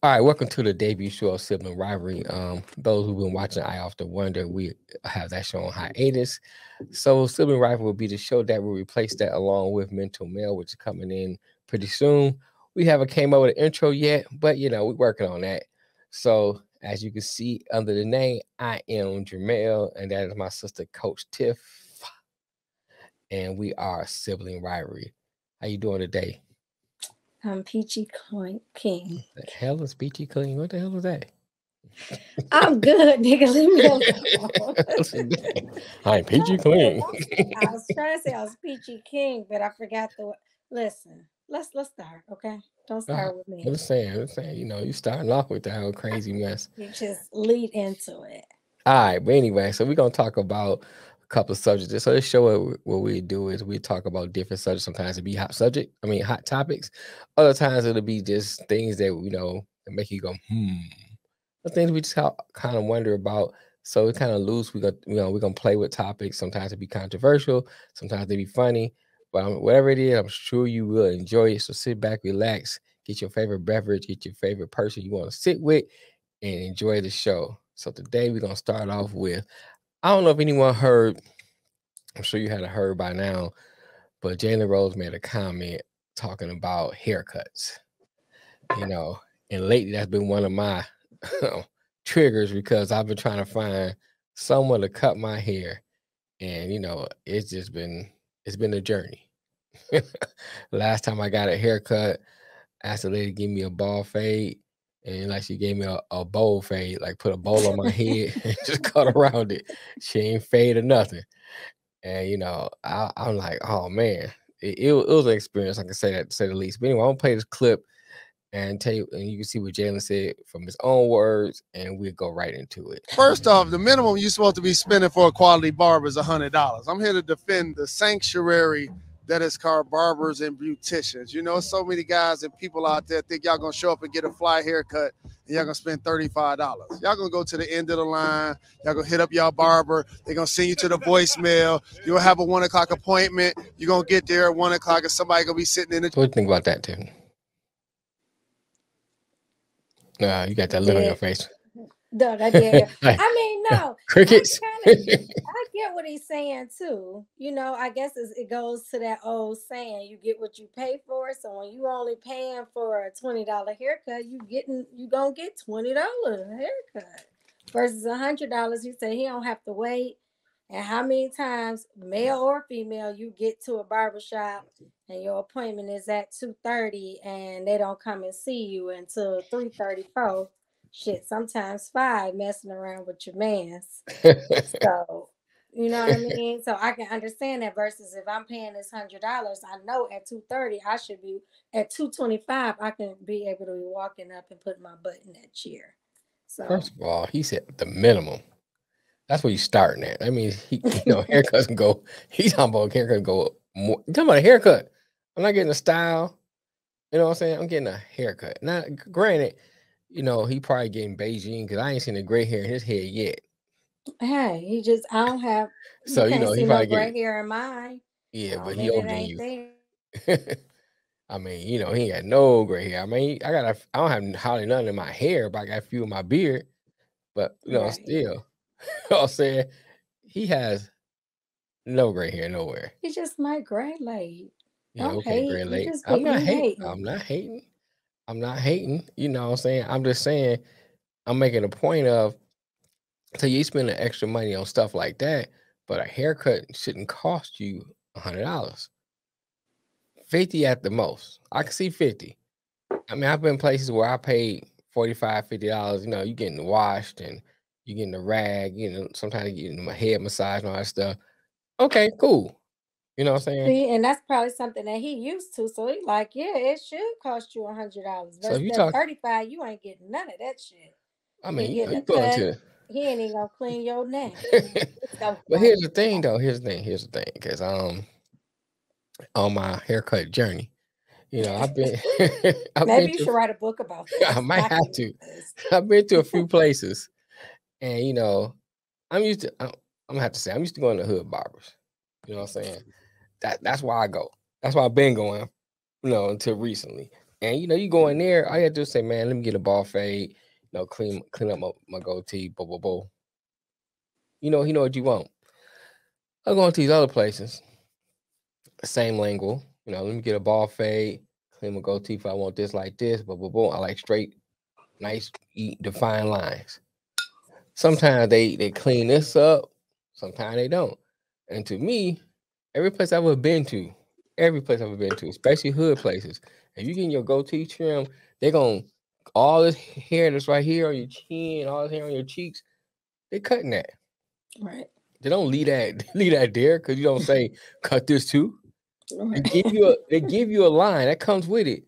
All right, welcome to the debut show of Sibling Rivalry. Those who've been watching, I often wonder, we have that show on hiatus. So, Sibling Rivalry will be the show that will replace that, along with Mental Mail, which is coming in pretty soon. We haven't came up with an intro yet, but we're working on that. So, as you can see under the name, I am Jamel, and that is my sister, Coach Tiff, and we are Sibling Rivalry. How you doing today? I'm Peachy King. The hell is Peachy Clean? What the hell is that? I'm good, nigga. Leave me alone. I'm Peachy Don't say- Clean. I was trying to say I was Peachy King, but I forgot the. Listen, let's start, okay? Don't Ah, start with me. I'm saying, you starting off with that whole crazy mess. You just lead into it. All right, but anyway, so we're gonna talk about a couple of subjects. So this show, what we do is we talk about different subjects. Sometimes it be hot topics. Other times it'll be just things that that make you go, the things we just kind of wonder about. So it's kind of loose. We're gonna play with topics. Sometimes it be controversial. Sometimes they be funny. But whatever it is, I'm sure you will enjoy it. So sit back, relax, get your favorite beverage, get your favorite person you want to sit with, and enjoy the show. So today we're gonna start off with. I don't know if anyone heard. I'm sure you had heard by now, but Jalen Rose made a comment talking about haircuts. You know, and lately that's been one of my triggers because I've been trying to find someone to cut my hair, and it's been a journey. Last time I got a haircut, I asked the lady to give me a ball fade, and like she gave me a bowl fade, like put a bowl on my head and just cut around it. She ain't fade or nothing, and I'm like, oh man, it was an experience. I can say that to say the least. But anyway, I'm gonna play this clip and tell you, and you can see what Jalen said from his own words, and we'll go right into it. First off, the minimum you're supposed to be spending for a quality barber is $100. I'm here to defend the sanctuary that is called barbers and beauticians. So many guys and people out there think y'all gonna show up and get a fly haircut and y'all gonna spend $35. Y'all gonna go to the end of the line. Y'all gonna hit up y'all barber. They're gonna send you to the voicemail. You'll have a 1 o'clock appointment. You're gonna get there at 1 o'clock and somebody gonna be sitting in the. So what do you think about that, Tim? You got that look on your Yeah. face. No, I did. Like, I mean, no, crickets. I get what he's saying too. I guess it goes to that old saying: you get what you pay for. So when you only paying for a $20 haircut, you gonna get $20 haircut versus $100. You say he don't have to wait. And how many times, male or female, you get to a barbershop and your appointment is at 2:30 and they don't come and see you until 3:34. Shit, sometimes 5 messing around with your mans. So, you know what I mean? So I can understand that versus if I'm paying this $100, I know at 2:30 I should be at 2:25, I can be able to be walking up and putting my butt in that chair. So First of all, he said the minimum. That's where you starting at. I mean, haircuts can go. He's talking about haircut go more. You talking about a haircut? I'm not getting a style. You know what I'm saying? I'm getting a haircut. Now, granted, he probably getting Beijing because I ain't seen the gray hair in his head yet. hey, I don't have, you So can't he see no probably gray get hair in mine. yeah, So but he then it older than ain't you. there. I mean, he ain't got no gray hair. I mean, I don't have hardly none in my hair, but I got a few in my beard. But Right. still, you know what I'm saying, he has no gray hair nowhere. He just might gray late. Yeah, Don't okay, hate. gray You late. just I'm be not you hating. hating. I'm not hating. I'm not hating. You know what I'm saying? I'm just saying I'm making a point of so you spending extra money on stuff like that, but a haircut shouldn't cost you $100. 50 at the most. I can see 50. I mean, I've been places where I paid $45, $50. You getting washed and you getting a rag, sometimes you getting my head massage and all that stuff. Okay, cool. You know what I'm saying? See, and that's probably something that he used to. So he like, yeah, it should cost you $100. So if Versus you that talk, 35, you ain't getting none of that shit. I You mean, getting you a going cut. to He ain't even gonna clean your neck. It's gonna but cost here's the you thing that. though. Here's the thing. Because on my haircut journey, I've been I've Maybe been you to should write a book about I this. might have Document to. this. I've been to a few places, and I'm used to. I'm gonna have to say I'm used to going to hood barbers. You know what I'm saying? That's why I go. That's why I've been going. Until recently. And you go in there, all you have to do is say, man, let me get a ball fade, clean up my goatee, blah blah blah. He know what you want. I'm going to these other places, same lingual. Let me get a ball fade, clean my goatee if I want this like this, blah blah blah. I like straight, nice, defined lines. Sometimes they clean this up, sometimes they don't. And to me, every place I've ever been to, especially hood places, if you getting your goatee trim, they're going all this hair that's right here on your chin, all this hair on your cheeks, they cutting that. Right. They don't leave that leave that there because you don't say cut this too. Right. They give you a line that comes with it.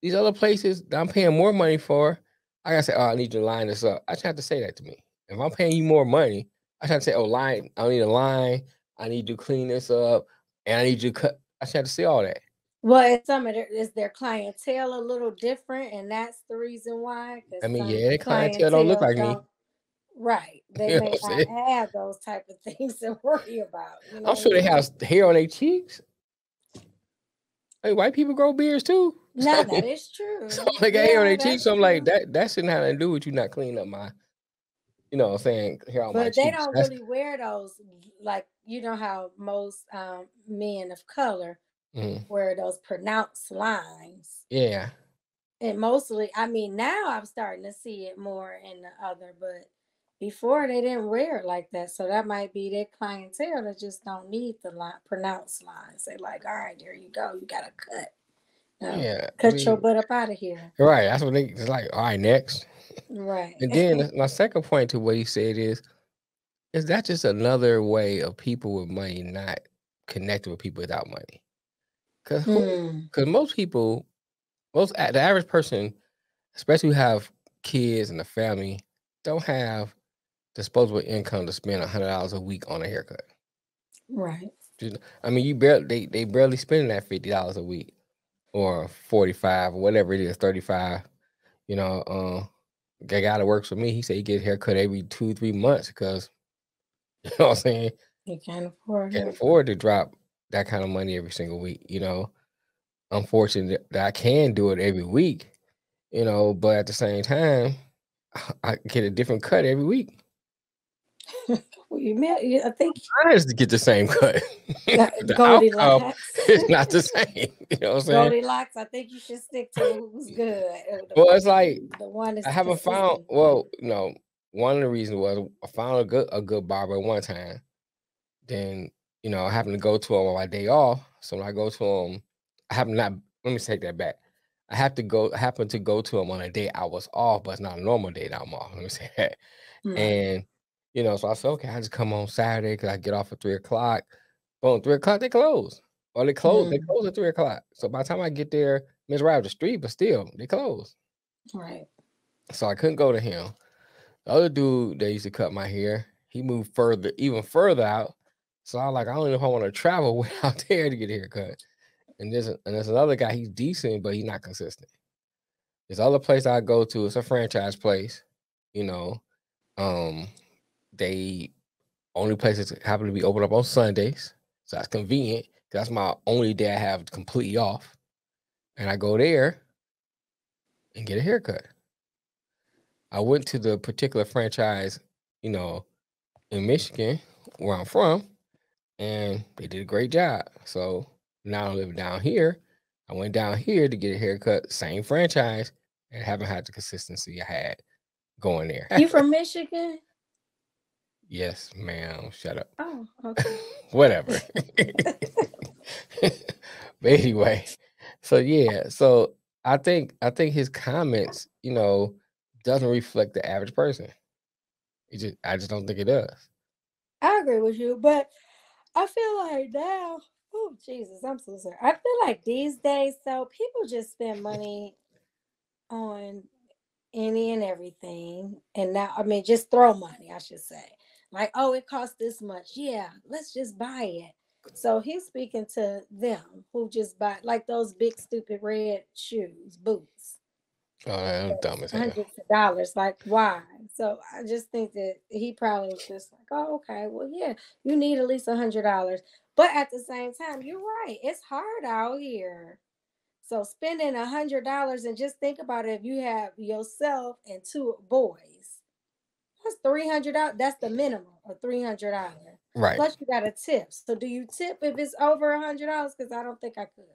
These other places that I'm paying more money for, I gotta say, oh, I need you to line this up. I just have to say that to me. If I'm paying you more money, I have to say, oh, line, I need a line, I need you to clean this up, and I need you to cut. I just have to say all that. Well, is their clientele a little different, and that's the reason why? Because I mean, some yeah, the clientele don't look clientele like me. don't. Right. They You know may what I'm not saying? have those type of things to worry about. You know I'm what I sure they mean? have hair on their cheeks. Hey, white people grow beards too. No, that is So true. they got hair on Yeah, their cheeks. that's So I'm like, true. that shouldn't have to do with you not cleaning up my, what I'm saying, hair on my But they cheeks. don't That's really wear those, like how most men of color mhm. wear those pronounced lines. Yeah. And mostly, I mean, now I'm starting to see it more in the other, but before they didn't wear it like that. So that might be their clientele that just don't need the pronounced lines. They like, all right, there you go. You got to cut. No, Yeah. I cut your mean, butt up out of here. right. That's what it's like. All right, next. Right. And then my second point to what he said is that just another way of people with money not connecting with people without money? Because Mm, most people, the average person, especially who have kids and a family, don't have disposable income to spend $100 a week on a haircut. right. I mean, you barely they barely spending that $50 a week or 45 or whatever it is, 35. You know, the guy that works for me, he said he get a haircut every 2-3 months because you know what I'm saying, You can't afford can't it. afford to drop that kind of money every single week. Unfortunately that I can do it every week. But at the same time, I get a different cut every week. Well, I think I just get the same cut. The outcome Goldilocks. is not the same. You know what I'm saying? Goldilocks. I think you should stick to who's good. Well, it's like The one I that's haven't found. consistent. Well, one of the reasons was I found a good barber one time. Then I happened to go to him on my day off. So when I go to him, I happen not. Let me take that back. I happen to go to him on a day I was off, but it's not a normal day that I'm off. Let me say that. Right. And so I said, okay, I just come on Saturday because I get off at 3 o'clock. Boom, 3 o'clock they close. Or they close. They Mm, close at 3 o'clock. So by the time I get there, Miss right up the street, but still they close. right. So I couldn't go to him. The other dude that used to cut my hair, he moved even further out. So I was like, I don't know if I want to travel way out there to get a haircut. And there's another guy, he's decent, but he's not consistent. This other place I go to, it's a franchise place. You know, um, they only places happen to be open up on Sundays. So that's convenient. That's my only day I have completely off. And I go there and get a haircut. I went to the particular franchise, you know, in Michigan, where I'm from, and they did a great job. So now I live down here. I went down here to get a haircut, same franchise, and haven't had the consistency I had going there. You from Michigan? Yes, ma'am. Shut up. Oh, okay. Whatever. But anyway, so yeah, so I think his comments, doesn't reflect the average person. I just don't think it does. I agree with you, but I feel like now, oh Jesus, I'm so sorry. I feel like these days, though, people just spend money on any and everything. And now, I mean, just throw money, I should say. Like, oh, it costs this much. Yeah, let's just buy it. So he's speaking to them who just buy like those big stupid red shoes, boots. Oh, I'm dumb as hell. Hundreds of dollars. Like, why? So I just think that he probably was just like, oh, okay, well, yeah, you need at least $100. But at the same time, you're right. It's hard out here. So spending $100, and just think about it, if you have yourself and two boys, that's $300. That's the minimum of $300. Right. Plus, you got a tip. So, do you tip if it's over $100? Because I don't think I could.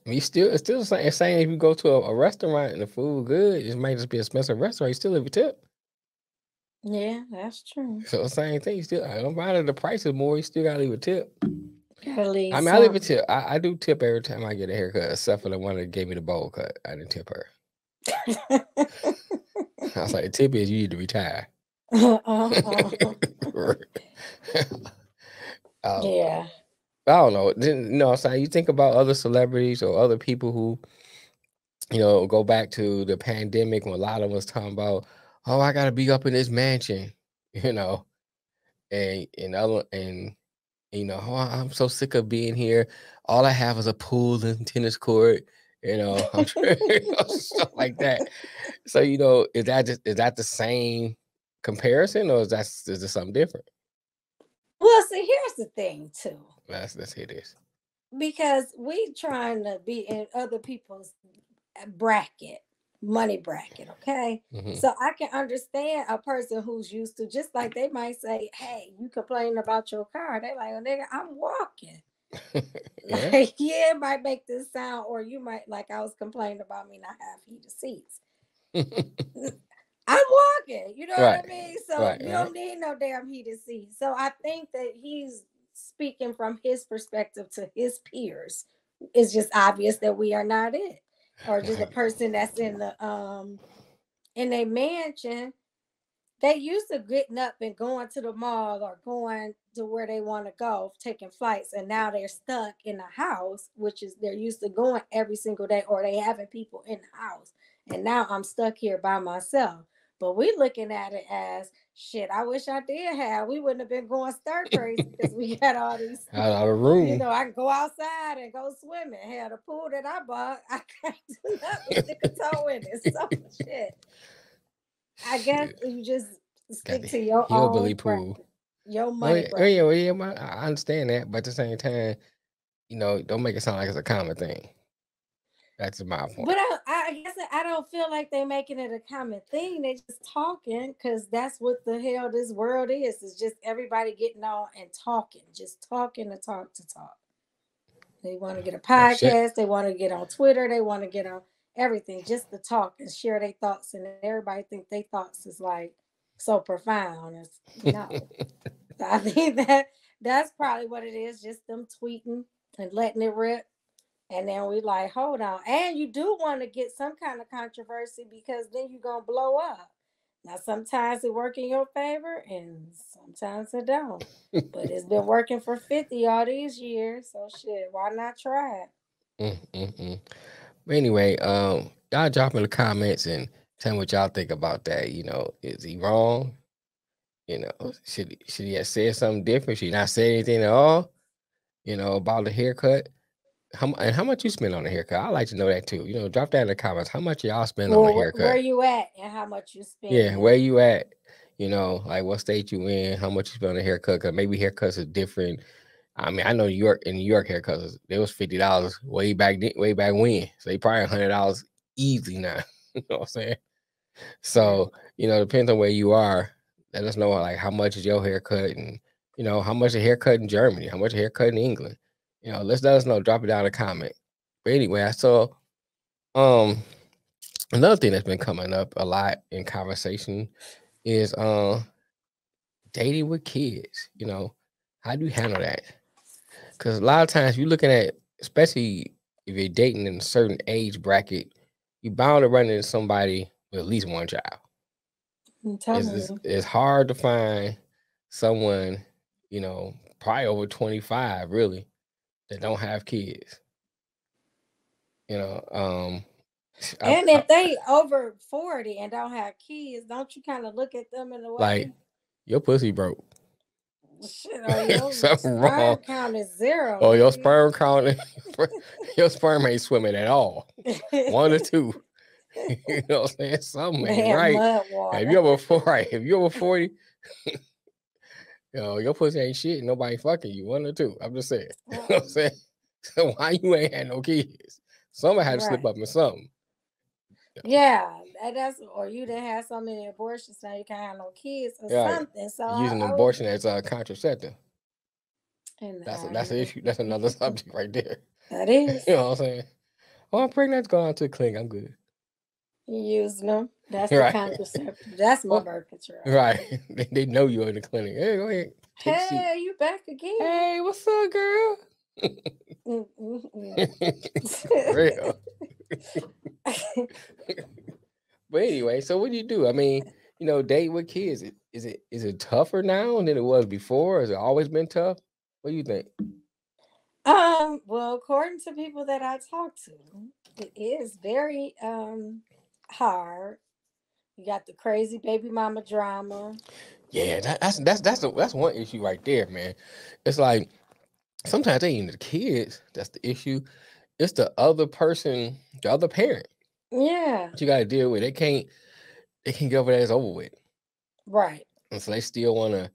I mean, it's still saying if you go to a restaurant and the food good, it might just be an expensive restaurant. You still have a tip. Yeah, that's true. So the same thing. You still, no matter the price is more, you still gotta leave a tip. Gotta leave I mean, I leave a something. tip. I do tip every time I get a haircut, except for the one that gave me the bowl cut. I didn't tip her. I was like, the tip is you need to retire. Yeah. I don't know. No, so you think about other celebrities or other people who, go back to the pandemic when a lot of them was talking about, oh, I gotta be up in this mansion, and oh, I'm so sick of being here. All I have is a pool and tennis court, I'm stuff like that. So, is that the same comparison, or is it something different? Well, see, here's the thing too. Let's hear this. Because we trying to be in other people's money bracket, okay? Mm-hmm. So I can understand a person who's used to, just like they might say, hey, you complain about your car. They like, oh, nigga, I'm walking. Yeah. Like, yeah, it might make this sound, or you might, like I was complaining about me not having heated seats. I'm walking, you know what I mean? So you don't need no damn heated seats. So I think that he's speaking from his perspective to his peers. It's just obvious that we are not it. Or just a person that's in a mansion. They used to getting up and going to the mall or going to where they want to go, taking flights, and now they're stuck in a house, which is they're used to going every single day, or they having people in the house. And now I'm stuck here by myself. But we looking at it as shit. I wish I did have. We wouldn't have been going stir crazy because we had all these out of room. I can go outside and go swimming. Hell, the pool that I bought, I can't do nothing. Stick a toe in it. So shit. I guess you just stick to your own pool. Your money. Yeah, I understand that, but at the same time, don't make it sound like it's a common thing. That's my point. But I guess I don't feel like they're making it a common thing. They just talking because that's what the hell this world is. It's just everybody getting on and talking, just talking to talk. They want to get a podcast. They want to get on Twitter. They want to get on everything just to talk and share their thoughts. And everybody think their thoughts is like so profound. No, I think that's probably what it is. Just them tweeting and letting it rip. And then we like, hold on. And you do want to get some kind of controversy because then you're going to blow up. Now, sometimes it work in your favor and sometimes it don't. But it's been working for 50 all these years. So shit, why not try it? But anyway, y'all drop in the comments and tell me what y'all think about that. Is he wrong? Should he have said something different? Should he not say anything at all? About the haircut? How much you spend on a haircut? I'd like to know that too. Drop that in the comments. How much y'all spend on a haircut? Where you at and how much you spend? Yeah, where you at? Like what state you in? How much you spend on a haircut? Because maybe haircuts are different. I mean, I know New York haircuts, there was $50 way back when. So they probably $100 easily now. You know what I'm saying? So, depends on where you are. Let us know like how much is your haircut and how much a haircut in Germany, how much a haircut in England. Let us know. Drop it down in a comment. But anyway, I saw another thing that's been coming up a lot in conversation is dating with kids. How do you handle that? Because a lot of times you're looking at, especially if you're dating in a certain age bracket, you're bound to run into somebody with at least one child. It's hard to find someone, probably over 25, really, that don't have kids. And if they over 40 and don't have kids, don't you kind of look at them in a way like your pussy broke? Shit, your sperm count is 0. Oh, your sperm count, your sperm ain't swimming at all. 1 or 2. You know what I'm saying? Something ain't right. If you're over 40, your pussy ain't shit. Nobody fucking you. 1 or 2. I'm just saying. You know what I'm saying? So why you ain't had no kids? Somebody had to slip Right. up in something. Yeah, that's or you didn't have so many abortions now you can't have no kids or Right. something. So Using I would abortion as a contraceptive. and That's an issue. That's another subject right there. that is You know what I'm saying? Oh, I'm pregnant. Go on to the clinic. I'm good. you using them. That's the Right. contraceptive. That's my Well, birth control. right. They know you're in the clinic. Hey, go ahead. Take a seat. Hey, you back again? Hey, what's up, girl? Mm, mm, For real. But anyway, so what do you do? I mean, date with kids. Is it tougher now than it was before? Has it always been tough? What do you think? well, according to people that I talk to, it is very hard. You got the crazy baby mama drama. Yeah, that's one issue right there, man. It's like sometimes they ain't the kids that's the issue. It's the other person, the other parent Yeah, that you got to deal with. They can get over that it's over with, right. and so they still want to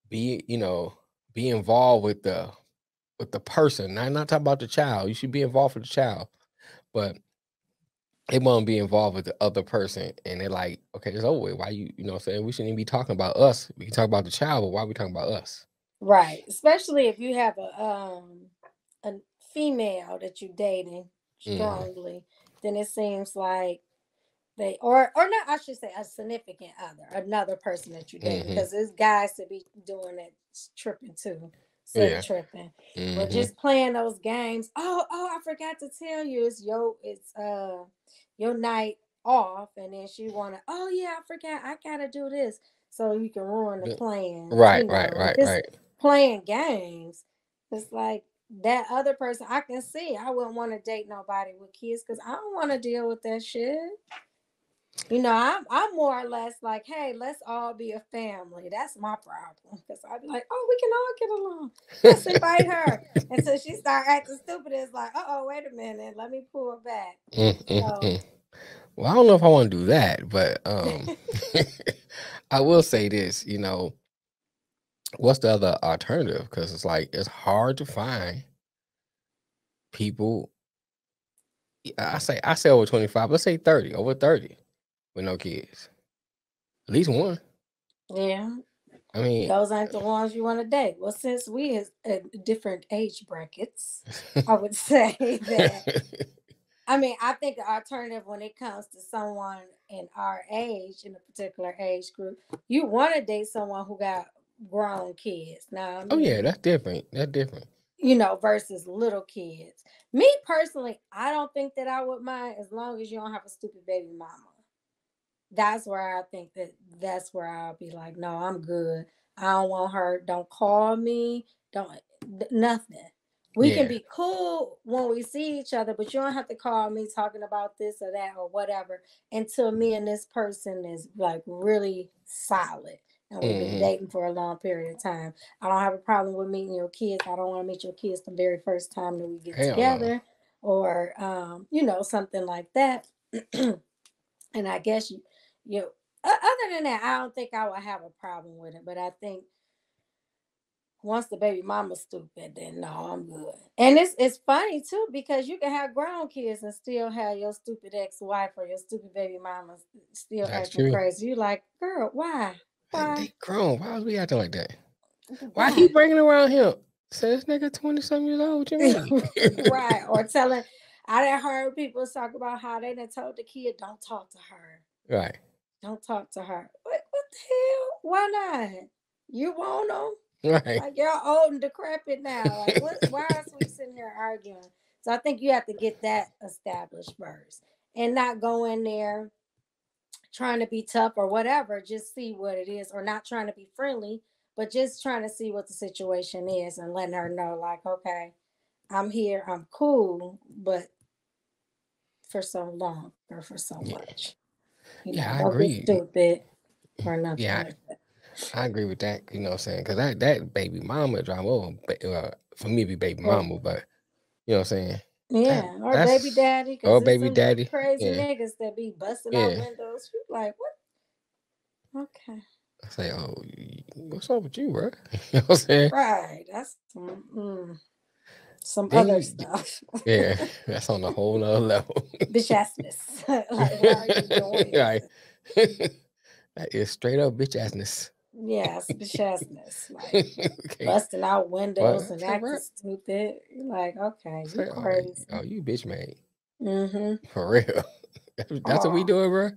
be be involved with the person. Not talking about the child. You should be involved with the child, but they want to be involved with the other person, and they're like, okay, it's over with. Why what I'm saying, we shouldn't even be talking about us. We can talk about the child, but why are we talking about us? Right. Especially if you have a female that you're dating Hmm. strongly, then it seems like they or not I should say a significant other, another person that you're dating, Hmm. because there's guys to be doing that tripping too, silly Yeah. tripping. But Hmm. just playing those games. Oh, I forgot to tell you, it's your night off, and then she wanna, oh yeah, I forgot, I gotta do this. So you can ruin the plans, Right, right, right, just right. playing games. It's like that other person I can see. I wouldn't want to date nobody with kids because I don't want to deal with that shit. I'm more or less like, hey, let's all be a family. That's my problem. Because I'd be like, oh, we can all get along. Let's invite her. Until she start acting stupid. It's like, wait a minute. Let me pull back. So Mm. Well, I don't know if I want to do that, but I will say this. What's the other alternative? Because it's like it's hard to find people. I say over 25. Let's say 30, over 30 with no kids. At least one. yeah, I mean, those aren't the ones you want to date. Well, since we is at different age brackets, I would say that I mean, I think the alternative when it comes to someone in our age, in a particular age group, you want to date someone who got grown kids. Now, I oh yeah, mean, that's different. That's different. versus little kids. Me personally, I don't think that I would mind as long as you don't have a stupid baby mama. That's where I think that's where I'll be like, no, I'm good. I don't want her. Don't call me. Don't nothing. We can Yeah. be cool when we see each other, but you don't have to call me talking about this or that or whatever until me and this person is like really solid and we've been Hmm. dating for a long period of time. I don't have a problem with meeting your kids. I don't want to meet your kids the very first time that we get Hell no. together or something like that. And I guess other than that, I don't think I would have a problem with it. But I think once the baby mama's stupid, then no, I'm good. And it's funny too because you can have grown kids and still have your stupid ex-wife or your stupid baby mama still That's acting true. crazy. You like, girl, why? And Why? they grown. Why was we acting like that? Why he Why? bringing around him? Say this nigga 20-some years old. What you mean? Right. Or telling, I done heard people talk about how they done told the kid, don't talk to her. Right. Don't talk to her. What the hell? Why not? You want them? Right. Like y'all old and decrepit now. Like what? Why is we sitting here arguing? So I think you have to get that established first, and not go in there trying to be tough or whatever. Just see what it is, or not trying to be friendly, but just trying to see what the situation is and letting her know, like, okay, I'm here, I'm cool, but for so long or for so Yeah. much, Yeah, I don't be agree. stupid or nothing Yeah, like that. I agree with that. You know what I'm saying? Because that baby mama drama, for me, it'd be baby mama, but you know what I'm saying? That Yeah, or baby that's daddy, because or there's baby some daddy. crazy Yeah, niggas that be busting out yeah. windows. You like, what? Okay, I say, oh, what's up with you, bro? You know what I'm saying? right. That's some Then other you, stuff. yeah, that's on a whole nother level. Bitch assness. Like, why are you doing Right. this? That is straight up bitch assness. Yes, bitch assness. Like Okay. busting out windows What? and Say acting what? stupid. You're like, okay, you Say, crazy. you bitch made. Mm-hmm. For real. That's what we Oh, doing, bro.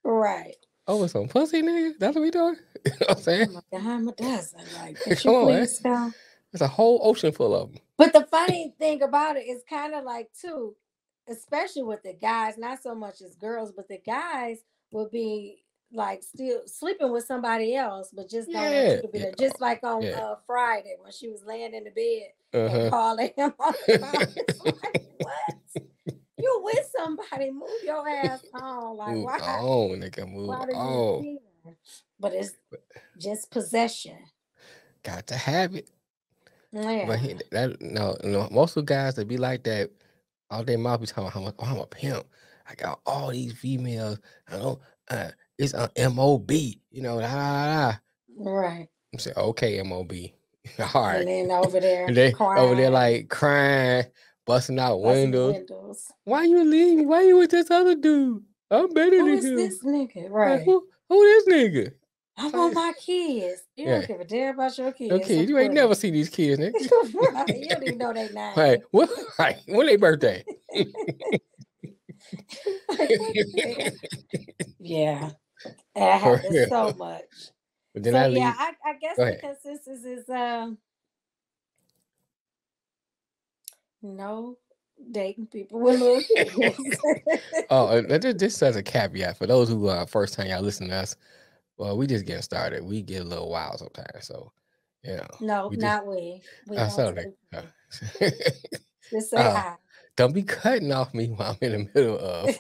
right. Over some pussy, nigga. That's what we doing. You know what I'm saying? I'm like, I'm a dozen. Like, bitch, Come you on, man. please come. There's a whole ocean full of them. But the funny thing about it is kind of like too, especially with the guys, not so much as girls, but the guys will be like still sleeping with somebody else, but just don't want Yeah. you to be Yeah. there. Just like on Yeah. Friday when she was laying in the bed and Uh-huh. calling him on the phone. It's like, what? You with somebody? Move your ass on. Like, Move why? on, nigga. Move Why do you on. care? But it's just possession. Got to have it. But Yeah. no, most of the guys that be like that, all their mouth be talking about I'm a pimp. I got all these females. I know it's a MOB, da, da, da, da. Right. I'm saying, okay, MOB. All right. And then over there And they over there crying, like crying, busting out busting windows. windows. Why you leave me? Why you with this other dude? I'm better Who than is him. this nigga? Like, Right. who this nigga? I want Like, my kids. You yeah. don't give a damn about your kids. Okay, you ain't never see these kids, nigga. Right. You don't even know their name. Right. What? Right. When their birthday? Like, what the hell? Yeah. And it For happens real. so much. But then So I yeah, leave. I guess Go the ahead. consensus is no dating people with little kids. Oh, this as a caveat for those who first time y'all listen to us. Well, we just getting started. We get a little wild sometimes, so No, we just not we. We don't so say just say hi. don't be cutting off me while I'm in the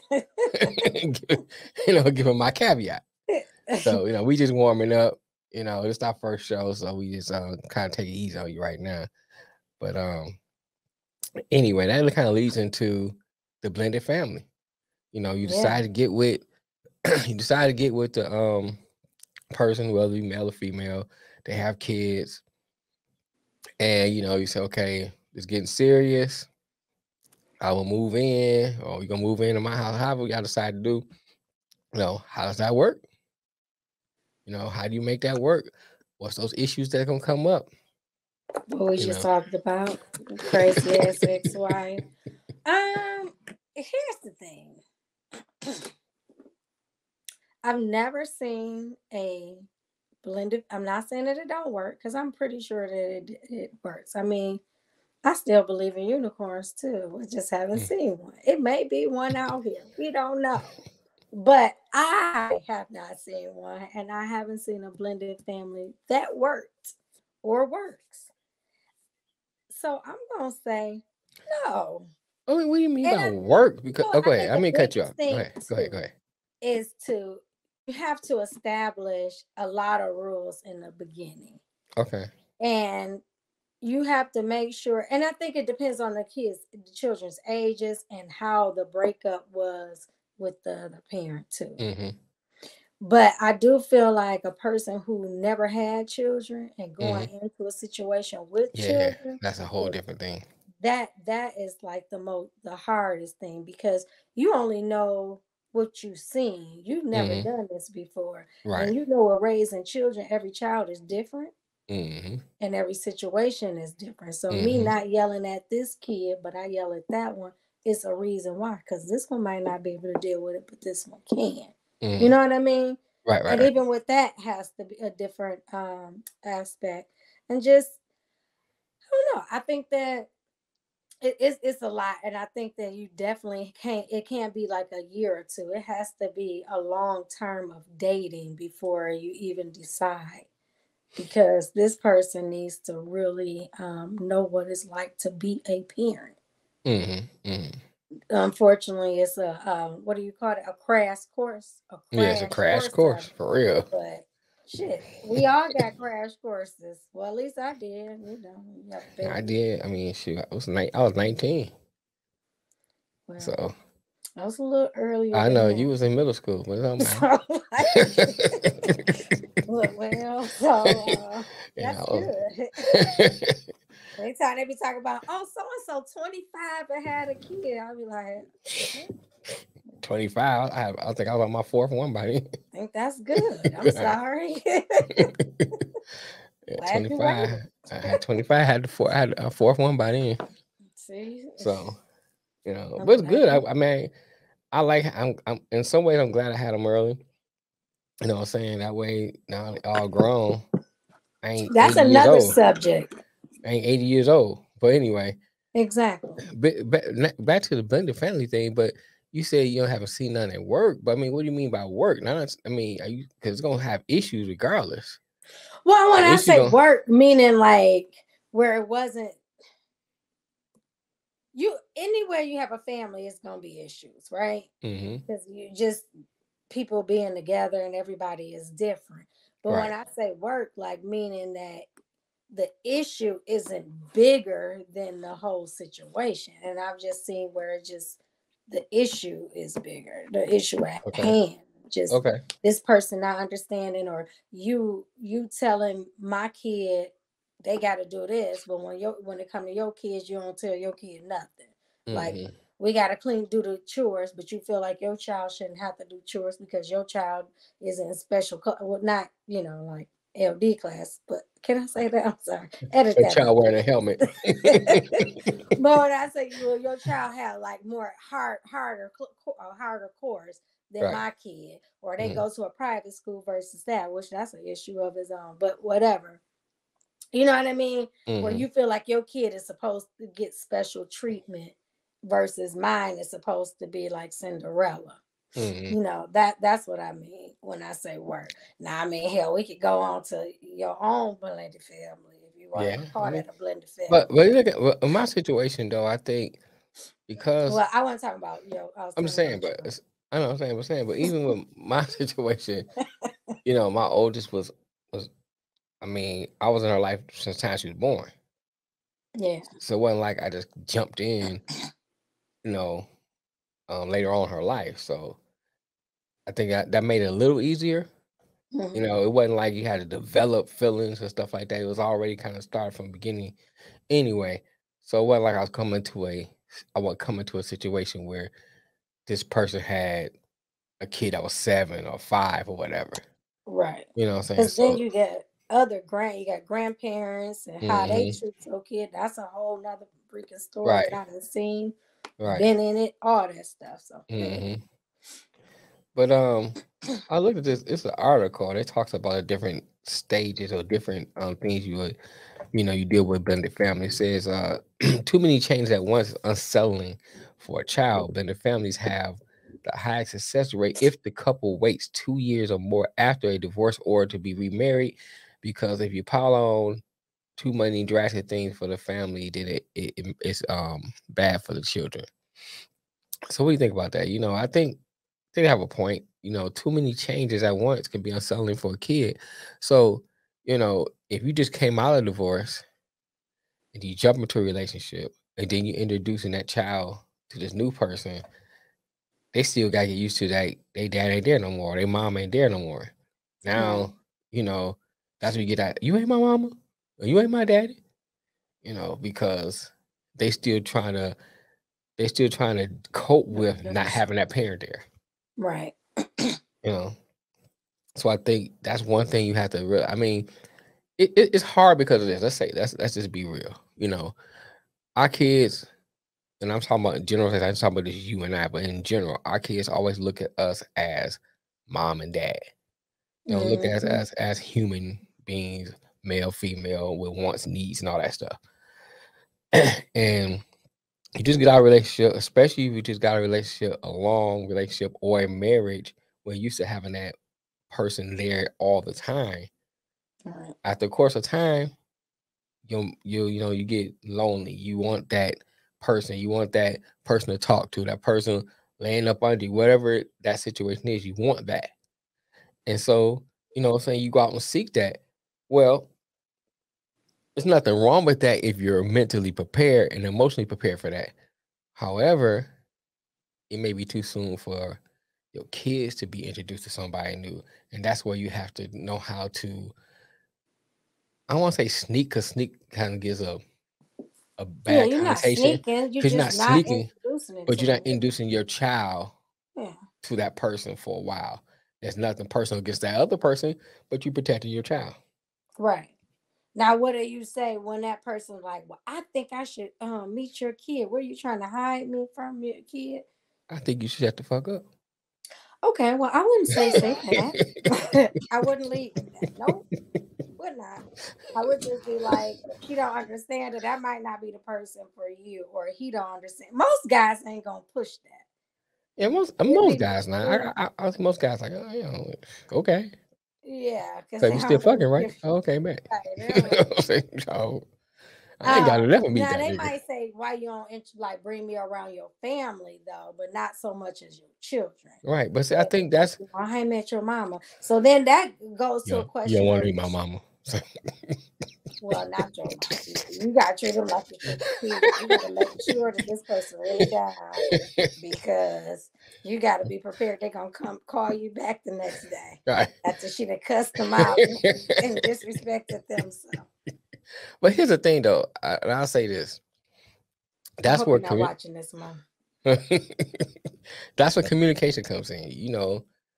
middle of giving my caveat. So we just warming up. It's our first show, so we just kind of take it easy on you right now. But anyway, that kind of leads into the blended family. You decide to get with the person, whether you male or female. They have kids, and you say, okay, it's getting serious. I will move in, or you're gonna move into my house. However y'all decide to do. How does that work? How do you make that work? What's those issues that are gonna come up? What we just talked about, crazy ass ex-wife. Here's the thing. I've never seen a blended. I'm not saying that it don't work because I'm pretty sure that it works. I mean, I still believe in unicorns too. I just haven't seen one. It may be one out here. We don't know. But I have not seen one, and I haven't seen a blended family that worked or works. So I'm gonna say no. What do you mean by work? Because go ahead. I mean, cut you off. Go ahead. Go ahead. Is you have to establish a lot of rules in the beginning. Okay. And you have to make sure, and I think it depends on the children's ages and how the breakup was with the other parent too. Mm-hmm. But I do feel like a person who never had children and going into a situation with children, that's a whole different thing. That is like the hardest thing, because you only know what you've seen. You've never done this before. Right. And with raising children, every child is different. And every situation is different. So me not yelling at this kid, but I yell at that one, it's a reason why. Because this one might not be able to deal with it, but this one can. You know what I mean? Right. And even with that has to be a different aspect. And just, I don't know. I think that it's a lot. And I think that you definitely can't be like a year or two. It has to be a long term of dating before you even decide. Because this person needs to really know what it's like to be a parent. Unfortunately, it's a what do you call it? A crash course. It's a crash course for real. But shit, we all got crash courses. Well, at least I did. I did. I mean, shoot, I was 19. Well, so I was a little earlier. I know you was in middle school, but well, so that's good. They time they be talking about, oh, so and so 25 and had a kid, I'll be like, "Hmm, 25. I think I was on my fourth one by then. I think that's good. I'm sorry. Yeah, Glad you 25. waited. I had 25. I had a fourth one by then. See, So, I'm but it's glad good. you. I mean, I like. I'm in some ways. I'm glad I had them early. You know what I'm saying? That way now they all grown. I ain't That's 80 years another old. subject. I ain't 80 years old. But anyway, Exactly. back to the blended family thing. But you say you don't haven't seen none at work. But I mean, what do you mean by work? Now, I mean, are you because it's gonna have issues regardless. Well, when The I issue say gonna. work, meaning like where it wasn't you anywhere you have a family, it's gonna be issues, right? Mm-hmm. Because you just people being together and everybody is different. But when Right. I say work, like meaning that the issue isn't bigger than the whole situation. And I've just seen where it just the issue is bigger, the issue at Okay. hand. Just Okay. this person not understanding, or you telling my kid they got to do this, but when it come to your kids, you don't tell your kid nothing. Like Mm-hmm. we got to do the chores, but you feel like your child shouldn't have to do chores because your child is in special, well, not like LD class, but can I say that? I'm sorry. Edit A that child out. wearing a helmet. But when I say your child had like more harder course than Right. my kid, or they Mm-hmm. go to a private school versus that, which that's an issue of its own. But whatever, you know what I mean? Where Mm-hmm. you feel like your kid is supposed to get special treatment versus mine is supposed to be like Cinderella. Mm-hmm. That's what I mean when I say work. Now I mean, hell, we could go on to your own blended family if you weren't Yeah. a I part mean, of the blended but family. you look at in my situation though. I think because Well, I want to talk about I was I'm just telling saying, about but I know what I'm saying, but even with my situation, my oldest was. I mean, I was in her life since the time she was born, yeah. so it wasn't like I just jumped in, you know, later on in her life. So I think that made it a little easier. Hmm. It wasn't like you had to develop feelings and stuff like that. It was already kind of started from the beginning anyway. So it wasn't like I was coming to a situation where this person had a kid that was 7 or 5 or whatever. Right. You know what I'm saying? Because then So, you got grandparents and how they hmm treat your kid. That's a whole nother freaking story that right, I done seen, right. been in it, all that stuff. So yeah. hmm But I looked at this. It's an article. And it talks about the different stages or different things you deal with blended family. It says too many changes at once is unsettling for a child. Blended families have the highest success rate if the couple waits 2 years or more after a divorce or to be remarried. Because if you pile on too many drastic things for the family, then it's bad for the children. So what do you think about that? I think they have a point. Too many changes at once can be unsettling for a kid. So, if you just came out of divorce and you jump into a relationship and then you're introducing that child to this new person, they still gotta get used to that they dad ain't there no more, they mom ain't there no more. Right. Now, that's where you get that, you ain't my mama, or you ain't my daddy, because they still trying to cope with not having that parent there. Right. You know. So I think that's one thing you have to I mean, it's hard because of this. Let's just be real. Our kids, and I'm talking about in general, I'm talking about this you and I, but in general, our kids always look at us as mom and dad. They don't look at us Hmm. as human beings, male, female, with wants, needs, and all that stuff. And you just get our relationship, especially if you just got a relationship, a long relationship, or a marriage where you used to having that person there all the time. Right. After the course of time, you get lonely. You want that person. You want that person to talk to. That person laying up under you. Whatever that situation is, you want that. And so, what I'm saying, you go out and seek that. Well, there's nothing wrong with that if you're mentally prepared and emotionally prepared for that. However, it may be too soon for your kids to be introduced to somebody new, and that's where you have to know how to. I don't want to say sneak, because sneak kind of gives a a Yeah, bad you're not connotation sneaking. You're because you're just not not sneaking, introducing it but to you're not them. inducing your child Yeah, to that person for a while. There's nothing personal against that other person, but you protecting your child. right. Now, what do you say when that person's like, "Well, I think I should meet your kid. Were you trying to hide me from your kid?" I think you should shut the fuck up. Okay, well, I wouldn't say that. I wouldn't lead with that. Nope, would not. I would just be like, he don't understand that might not be the person for you, or he don't understand. Most guys ain't gonna push that. Yeah, It'd most be guys now. real, I think most guys like, oh, okay. yeah, because So they we still don't really fucking, right? give Oh, okay, man. right. They don't really. So I ain't got to never meet Now that they nigga. might say, "Why you don't like bring me around your family though?" But not so much as your children. Right. But see, I But think that's I ain't met your mama, so then that goes to a you don't question want of, to meet my mama. well, not your mom. You got to treat them like it's your kid. You got to make sure that this person really down, because you got to be prepared. They're gonna come call you back the next day Right. after she done cussed them out and disrespected them. So But here's the thing, though, and I'll say this: I that's hope where you're not watching this, Mom. that's where communication comes in.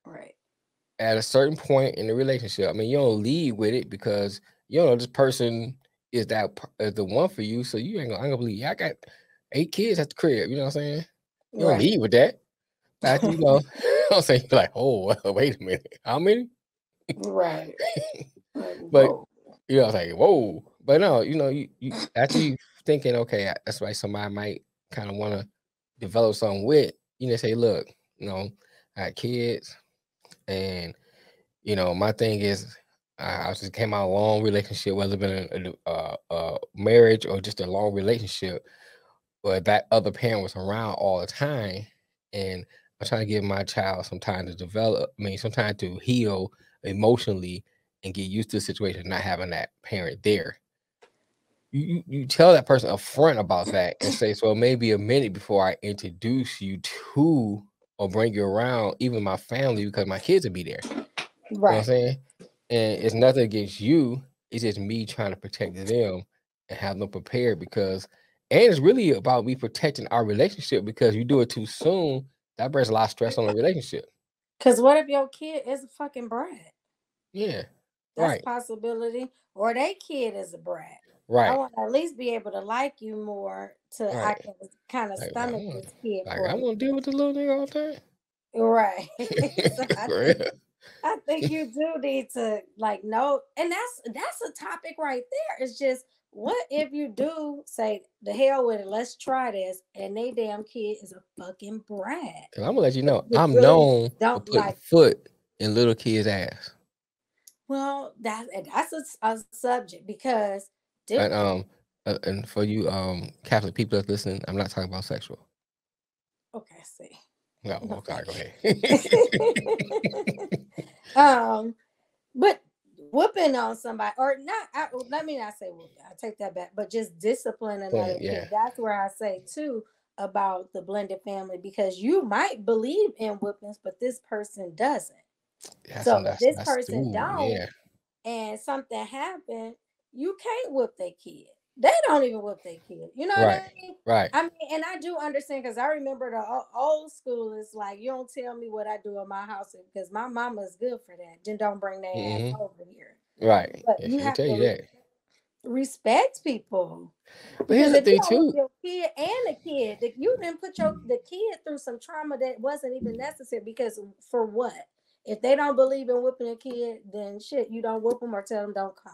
Right. At a certain point in the relationship, I mean, you don't lead with it because this person is is the one for you. So you ain't gonna believe. Yeah, I got 8 kids at the crib. You know what I'm saying? You don't Right. lead with that. After I'm saying, you're like, oh, wait a minute, how many? Right. Like, But whoa. I was like, whoa. But no, you after you thinking, okay, that's why somebody might kind of want to develop something with, say, look, I got kids, and my thing is, I just came out of a long relationship, whether it been a marriage or just a long relationship, where that other parent was around all the time, and I'm trying to give my child some time to develop. I mean, some time to heal emotionally and get used to the situation, not having that parent there. You tell that person upfront about that and say, so maybe a minute before I introduce you to or bring you around, even my family, because my kids will be there. You know what I'm Right. saying? And it's nothing against you. It's just me trying to protect them and have them prepared, and it's really about me protecting our relationship, because you do it too soon, that brings a lot of stress on the relationship. Because what if your kid is a fucking brat? Yeah. That's a Right. possibility. Or their kid is a brat. I Right. want to at least be able to like you more, to I Right. can kind of Like, stomach this kid I for you. want to deal with the little nigga all the Right. So For real. I think you do need to like know, and that's a topic right there. It's just, what if you do say, the hell with it, let's try this, and they damn kid is a fucking brat. Cause I'm gonna let you But know, you I'm really known for don't putting like. foot in little kids' ass. Well, that's a subject, because And different. and for you Catholic people that's listening, I'm not talking about sexual. Okay, see. No, No, okay, thank go ahead. you. But whooping on somebody, or not, let me not say whooping, I take that back, but just discipline another Yeah, kid. That's where I say too about the blended family, because you might believe in whoopings, but this person doesn't. that's So if this that's person ooh, don't, yeah. and something happened, you can't whoop their kid. They don't even whoop their kid. You know what Right, I mean? right. I mean, and I do understand, because I remember the old school is like, you don't tell me what I do in my house, because my mama is good for that. Then don't bring their ass Mm-hmm. over here. Right. But Yeah, you she'll have tell you to that. respect people, But here's because the if you thing don't whoop too. your kid and the kid, you didn't put the kid through some trauma that wasn't even necessary. Because for what? If they don't believe in whooping a kid, then shit, you don't whoop them or tell them don't come.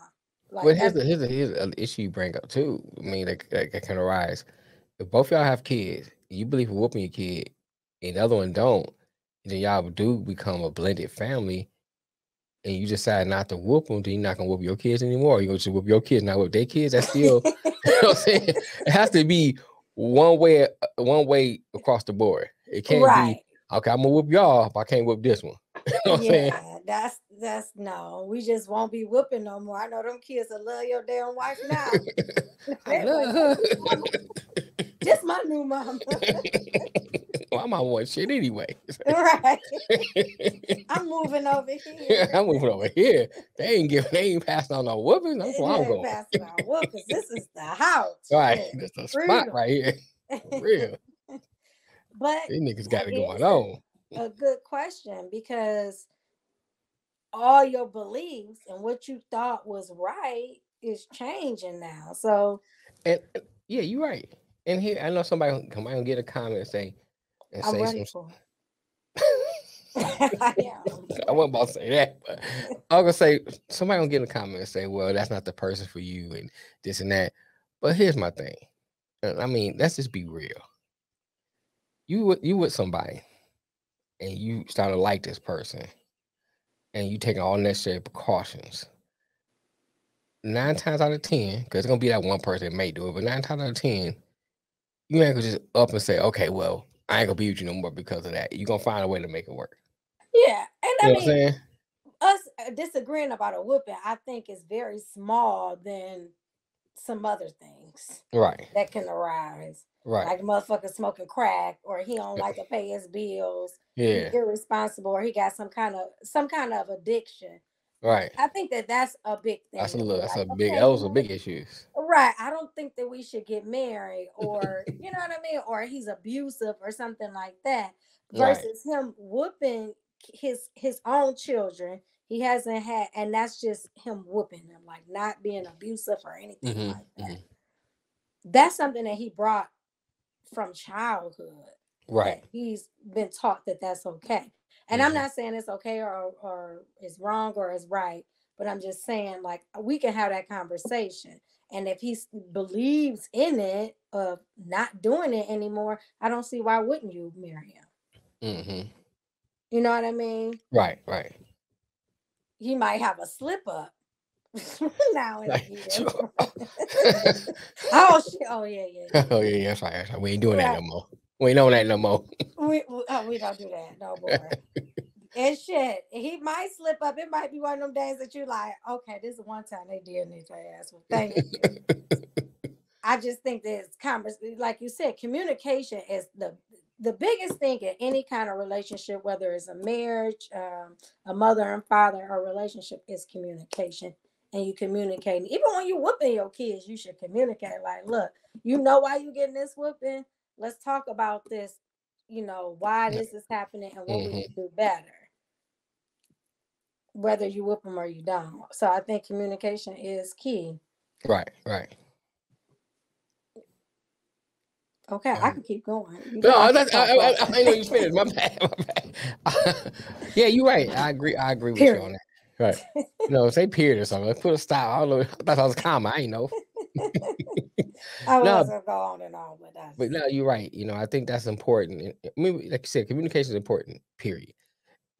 Like But that's here's an issue you bring up too. I mean, that can arise. If both y'all have kids, you believe in whooping your kid, and the other one don't, then y'all do become a blended family, and you decide not to whoop them, then you're not gonna whoop your kids anymore. You're gonna just whoop your kids, not whoop their kids. That's still, you know what I'm saying? It has to be one way across the board. It can't be, right. okay, I'm gonna whoop y'all, but I can't whoop this one. You know what I'm saying? Yeah, that's no. We just won't be whooping no more. I know them kids will love your damn wife now. I They're like, love that's her. your mama. This my new mama. My mom wants shit anyway. Right. I'm moving over here. I'm moving over here. They ain't passing on no whoopings. That's where I'm They going. passing out whoopings. This is the house. Right. Shit. That's the spot Freedom. right here. For real. But These niggas got that it is going on. a good question, because all your beliefs and what you thought was right is changing now. So And yeah, you're right. And here I know somebody gonna get a comment and I'm say ready some. for it. I am. I wasn't about to say that, but I was gonna say somebody gonna get in a comment and say, "Well, that's not the person for you," and this and that. But here's my thing. I mean, let's just be real. You with somebody, and you start to like this person, and you taking all necessary precautions. 9 times out of 10, because it's gonna be that one person that may do it, but 9 times out of 10, you ain't gonna just up and say, "Okay, well, I ain't gonna be with you no more because of that." You're gonna find a way to make it work. Yeah. And You I know what I'm mean, saying? us disagreeing about a whooping, I think is very small than some other things Right. that can arise. Right. Like a motherfucker smoking crack, or he don't like to pay his bills, he Yeah. irresponsible, or he got some kind of addiction. Right. I think that that's a big thing to be That's like, a big. okay, Those are big issues. right. I don't think that we should get married, or you know what I mean, or he's abusive or something like that. Right. Versus him whooping his own children. He hasn't had, and that's just him whooping them, like not being abusive or anything Mm-hmm. like that. Mm-hmm. That's something that he brought from childhood, Right. that he's been taught that that's okay. And I'm Mm-hmm. not saying it's okay or it's wrong or it's right, but I'm just saying, like, we can have that conversation. And if he believes in it of not doing it anymore, I don't see why wouldn't you marry him. Mm-hmm. You know what I mean? Right. Right. He might have a slip up now and Right. again. Sure. Oh shit! Oh yeah, yeah, Oh yeah, that's right. That's right. We ain't doing that right. no more. We ain't on that no more. We don't do that no more. And shit, he might slip up. It might be one of them days that you like, okay, this is one time they did need their ass. Well, thank you. I just think there's conversation, like you said, communication is the biggest thing in any kind of relationship, whether it's a marriage, a mother and father, or relationship, is communication. And you communicating. Even when you whooping your kids, you should communicate. Like, look, you know why you getting this whooping? Let's talk about this. You know why this is happening and what we Mm-hmm. can do better, whether you whoop them or you don't. So I think communication is key. Right. Right. Okay, I can keep going. You know I No, can talk all I know day. you finished. My bad. My bad. Yeah, you're right. I agree. I agree with you on Period. that. Right. Say period or something. Let's put a stop. I don't know. I thought I was a comma. I ain't know. I No, wasn't go on and on, but that's but no, you're right. I think that's important. I mean, like you said, communication is important. Period.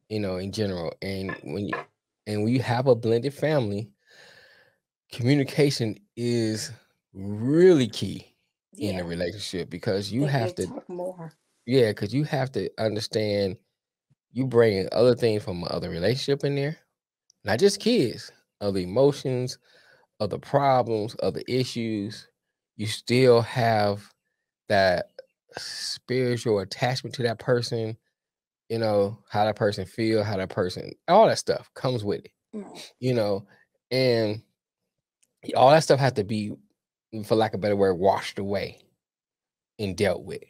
In general, and when you have a blended family, communication is really key in a yeah. relationship because I you think have they to, talk more. yeah, because you have to understand you bring other things from other relationship in there, not just kids, other emotions, other problems, other issues. You still have that spiritual attachment to that person. How that person feel, how that person, all that stuff comes with it. Mm. And all that stuff has to be, for lack of a better word, washed away and dealt with.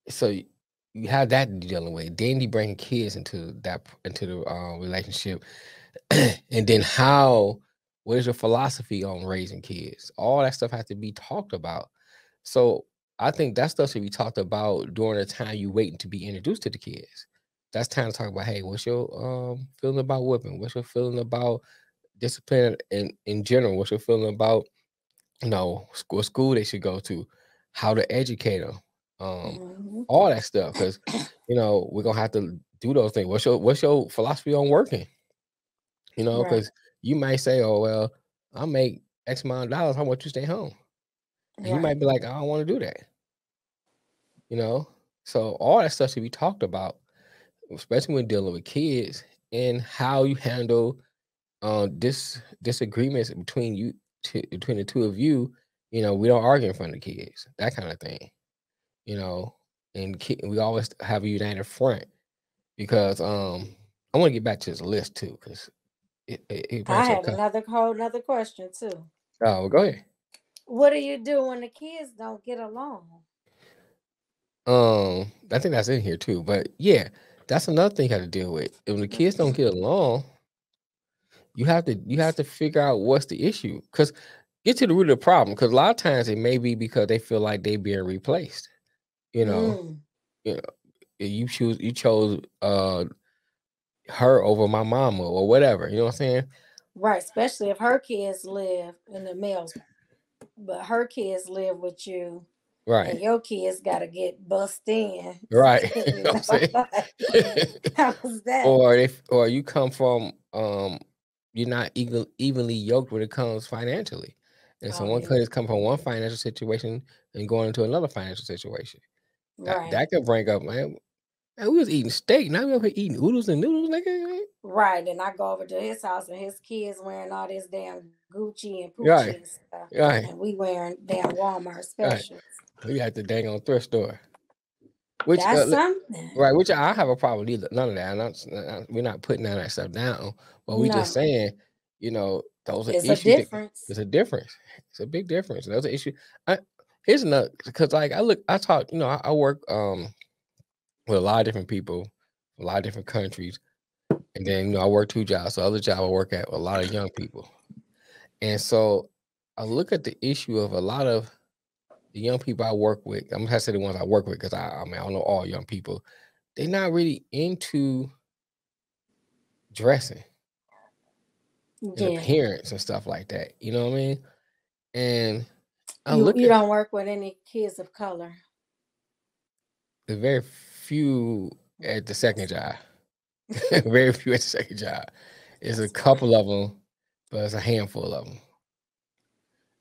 So you have that dealing with. Then you bring kids into the relationship, and then what is your philosophy on raising kids? All that stuff has to be talked about. So I think that stuff should be talked about during the time you waiting to be introduced to the kids. That's time to talk about, hey, what's your feeling about whipping? What's your feeling about discipline in general? What's your feeling about school they should go to, how to educate them, Mm-hmm. all that stuff, because we're gonna have to do those things. What's your philosophy on working? Right. Because you might say, oh well, I make X amount of dollars, I want you to stay home, and you Right. might be like, I don't want to do that. So all that stuff should be talked about, especially when dealing with kids, and how you handle disagreements between the two of you. We don't argue in front of the kids, that kind of thing. you know and we always have a united front because I want to get back to this list too because it I brings up. had another whole another question too. Oh, well, go ahead. What do you do when the kids don't get along? I think that's in here too, but yeah, that's another thing you have to deal with. If the kids don't get along, you have to figure out what's the issue because get to the root of the problem. Because a lot of times it may be because they feel like they being replaced. You know, Mm, you know, you chose her over my mama or whatever. You know what I'm saying? right, especially if her kids live in the males, but her kids live with you, and Right, your kids got to get bussed in. right. You You know what I'm know, like, saying? how was that? Or you come from you're not evenly yoked when it comes financially. And so Oh one yeah, could come from one financial situation and going into another financial situation. That right, could bring up, man, we was eating steak. Now we over here eating oodles and noodles, nigga. right. And I go over to his house, and his kids wearing all this damn Gucci and Poochie Right, and stuff, right, and we wearing damn Walmart right. specials. We got the dang on thrift store. Which That's something. right, which I have a problem either. None of that. We're not putting none of that stuff down. But we just No, saying, those are it's a issues that difference. there's a difference. It's a big difference. Those are issues. I, here's another because like I talk, I work with a lot of different people, a lot of different countries, and then I work two jobs. So other job I work at with a lot of young people, and so I look at the issue of a lot of the young people I work with. I'm gonna say the ones I work with because I mean I don't know all young people. They're not really into dressing and Yeah, appearance and stuff like that. You know what I mean? And I you look you at don't work with any kids of color. the very few at the second job. Very few at the second job. It's a That's fine. couple of them, but it's a handful of them.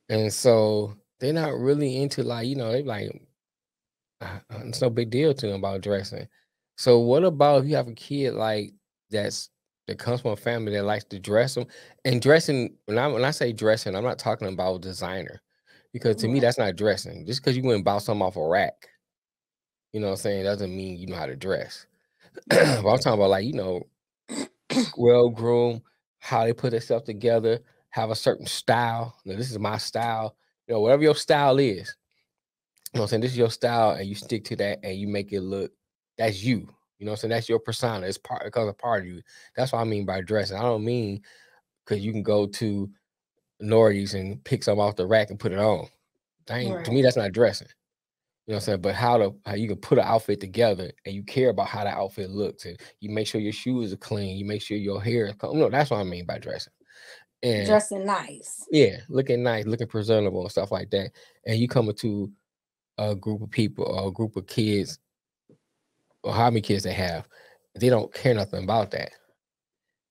And so they're not really into like, they like, it's no big deal to them about dressing. So what about if you have a kid like that comes from a family that likes to dress them and dressing when I say dressing, I'm not talking about designer because to me Right, that's not dressing. Just because you went and bought something off a rack, you know what I'm saying, doesn't mean you know how to dress. But right, I'm talking about like, well groomed, how they put themselves together, have a certain style. Now, this is my style. Whatever your style is, you know what I'm saying? This is your style, and you stick to that, and you make it look. That's you. You know what I'm saying? That's your persona. It becomes a part of you. That's what I mean by dressing. I don't mean because you can go to Nordy's and pick something off the rack and put it on. To me, right. that's not dressing. You know what I'm saying? But how you can put an outfit together and you care about how the outfit looks and you make sure your shoes are clean. You make sure your hair is clean. No, that's what I mean by dressing. And Dressing nice. yeah, looking nice, looking presentable and stuff like that. And you come into a group of people or a group of kids or how many kids they have, they don't care nothing about that.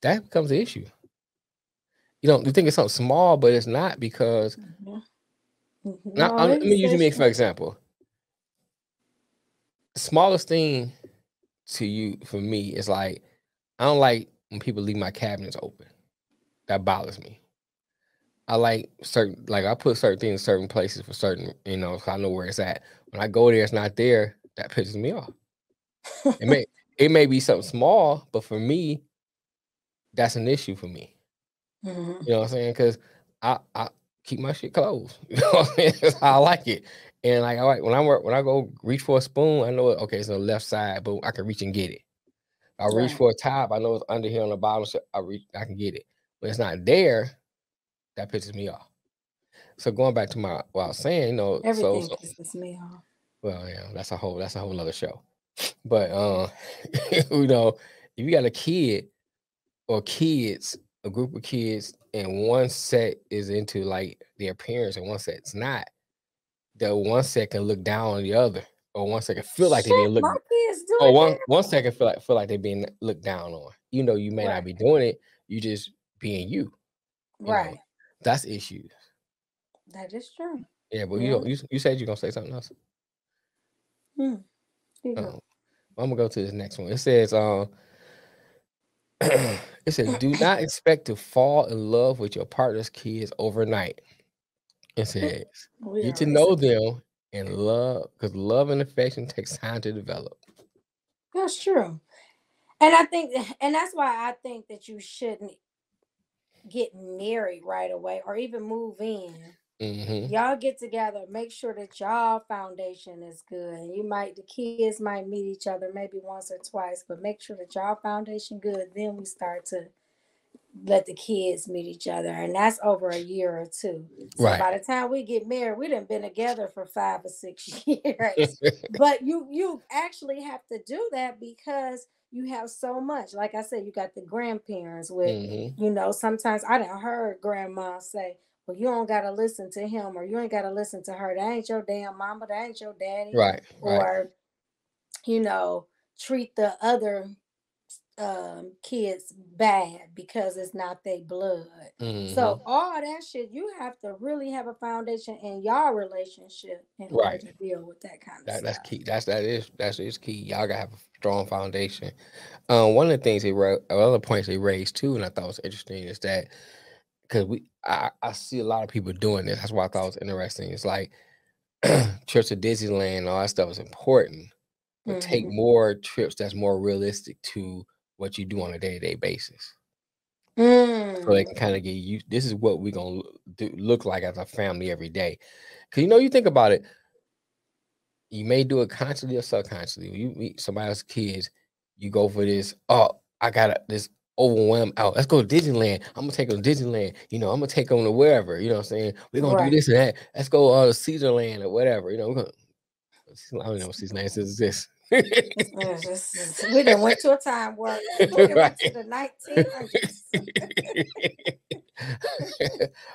That becomes an issue. You think it's something small, but it's not because Mhm. now No, let me use me it's for example. The smallest thing to you for me is like I don't like when people leave my cabinets open. That bothers me. I like I put certain things in certain places for certain, so I know where it's at. When I go there, it's not there. That pisses me off. It may it may be something small, but for me, that's an issue for me. Mhm. You know what I'm saying? Because I keep my shit closed. You know what I'm saying? That's how I like it. And like, all right, when I go reach for a spoon, I know okay, it's on the left side, but I can reach and get it. I reach Right. for a top, I know it's under here on the bottom, so I can get it. But it's not there, that pisses me off. So going back to what I was saying, Everything pisses me off. well, yeah, that's a whole nother show. But you know, if you got a kid or kids, a group of kids, and one set is into like their appearance and one set's not, the one set can look down on the other, or one second feel like they being Shit, looked my kids do or it one now. second feel like they're being looked down on. You may not Right. be doing it, you just being you, you know. Right. That's issues. That is true. Yeah, but Yeah. you said you're gonna say something else. Hmm. There you go. Um, I'm gonna go to this next one. It says, it says, do not expect to fall in love with your partner's kids overnight. It says, We get to already know said that. them and love, because love and affection takes time to develop. That's true. And I think, and that's why I think that you shouldn't get married right away or even move in. Mm-hmm. Y'all get together, make sure that y'all foundation is good. You might, the kids might meet each other maybe once or twice, but make sure that y'all foundation good. Then we start to let the kids meet each other, and that's over a year or two. So Right. by the time we get married, we done been together for 5 or 6 years. But you actually have to do that because you have so much. Like I said, you got the grandparents with, Mm-hmm. sometimes I done heard grandma say, well, you don't gotta listen to him or you ain't gotta listen to her. That ain't your damn mama, that ain't your daddy. Right. Right. Or, you know, treat the other kids bad because it's not their blood. So Mm-hmm. all that shit, you have to really have a foundation in your relationship in order Right. to deal with that kind of That's stuff. key. That is key. Y'all gotta have a strong foundation. One of the things other points they raised too, and I thought was interesting is that because I see a lot of people doing this. That's why I thought it was interesting. It's like trips to Disneyland and all that stuff is important, but take Mm-hmm. more trips that's more realistic to what you do on a day-to-day basis. So they Mm. can kind of get you. This is what we're gonna look like as a family every day. Cause you think about it, you may do it consciously or subconsciously. When you meet somebody else's kids, you go for this. Oh, I got this overwhelmed out. Let's go to Disneyland. I'm gonna take them to Disneyland. I'm gonna take them to wherever. You know what I'm saying? We're gonna do Right. this and that. Let's go to Caesarland or whatever. We're gonna. I don't know what Caesarland exists. We done went to a time where we done Right. went to the 1900s.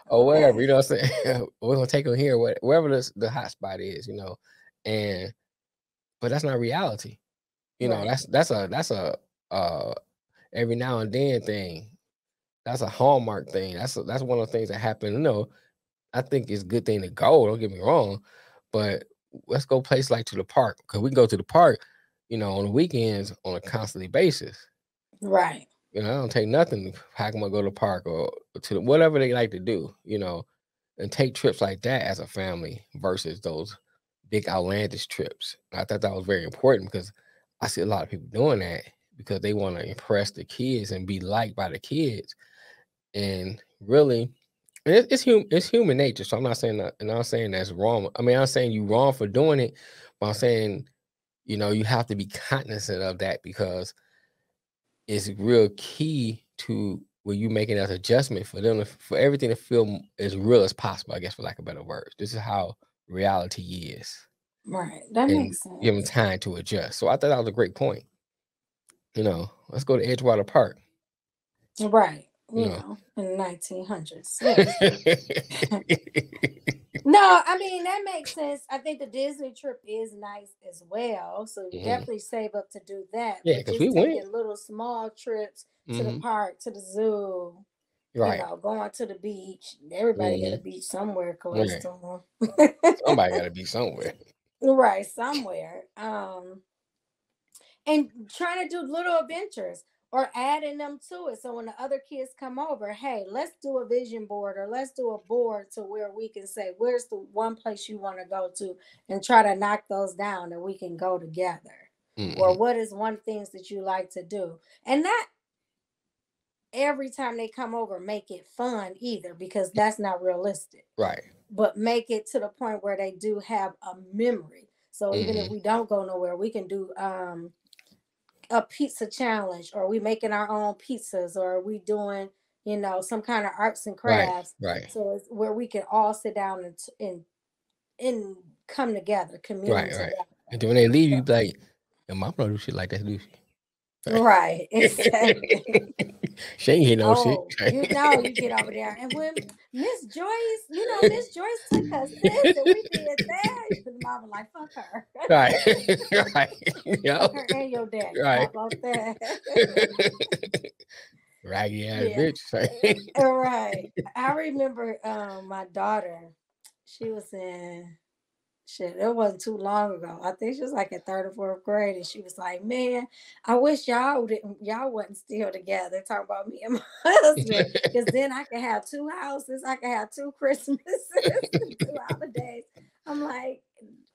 Or wherever, Okay. what I'm saying? We're gonna take them here, wherever the hot spot is, and but that's not reality. Right. That's a uh every now and then thing. That's a hallmark thing. That's one of the things that happen. I think it's a good thing to go. Don't get me wrong, but let's go places like to the park because we can go to the park, on the weekends on a constantly basis. Right. I don't take nothing. How come I go to the park or to whatever they like to do, and take trips like that as a family versus those big outlandish trips. I thought that was very important because I see a lot of people doing that because they want to impress the kids and be liked by the kids. And really, it's human nature. So I'm not saying that, and I'm not saying that's wrong. I mean, I'm saying you wrong for doing it, but I'm saying, you have to be cognizant of that because it's real key to when you making that adjustment for them for everything to feel as real as possible, I guess, for lack of better words. This is how reality is. Right. That And makes give them sense. time to adjust. So I thought that was a great point. Let's go to Edgewater Park. Right. You know. In the 1900s. Yes. No, I mean that makes sense. I think the Disney trip is nice as well. So you Mhm. definitely save up to do that. Yeah, But because we just went. taking little small trips to the Hmm. park, to the zoo, Right. going to the beach. Everybody got a Hmm. beach somewhere close Right. to them. Somebody got to be somewhere. Right, somewhere. And trying to do little adventures or adding them to it. So when the other kids come over, hey, let's do a vision board or let's do a board to where we can say, where's the one place you want to go to and try to knock those down and we can go together. Or Hmm. what is one things that you like to do? And not every time they come over, make it fun either, because that's not realistic. Right. But make it to the point where they do have a memory. So even if Hmm. we don't go nowhere, we can do a pizza challenge, or we making our own pizzas, or we doing some kind of arts and Right. crafts. Right. So it's where we can all sit down and come together, commune Right. Right. together. And then when they leave, you So, be like, "Your mom don't do shit like that, do she?" right. Exactly. She ain't hear no shit. Oh, you get over there, and when Miss Joyce, Miss Joyce took us this and we did that. The mama like, fuck her. Right. Right. Fuck Yep. her and your daddy. How Right. about that? Raggedy ass Yeah. bitch. All right. I remember my daughter, she was in shit, it wasn't too long ago. I think she was like in third or fourth grade, and she was like, man, I wish y'all wasn't still together. Talking about me and my husband. Because then I could have two houses, I could have two Christmases, two holidays. I'm like,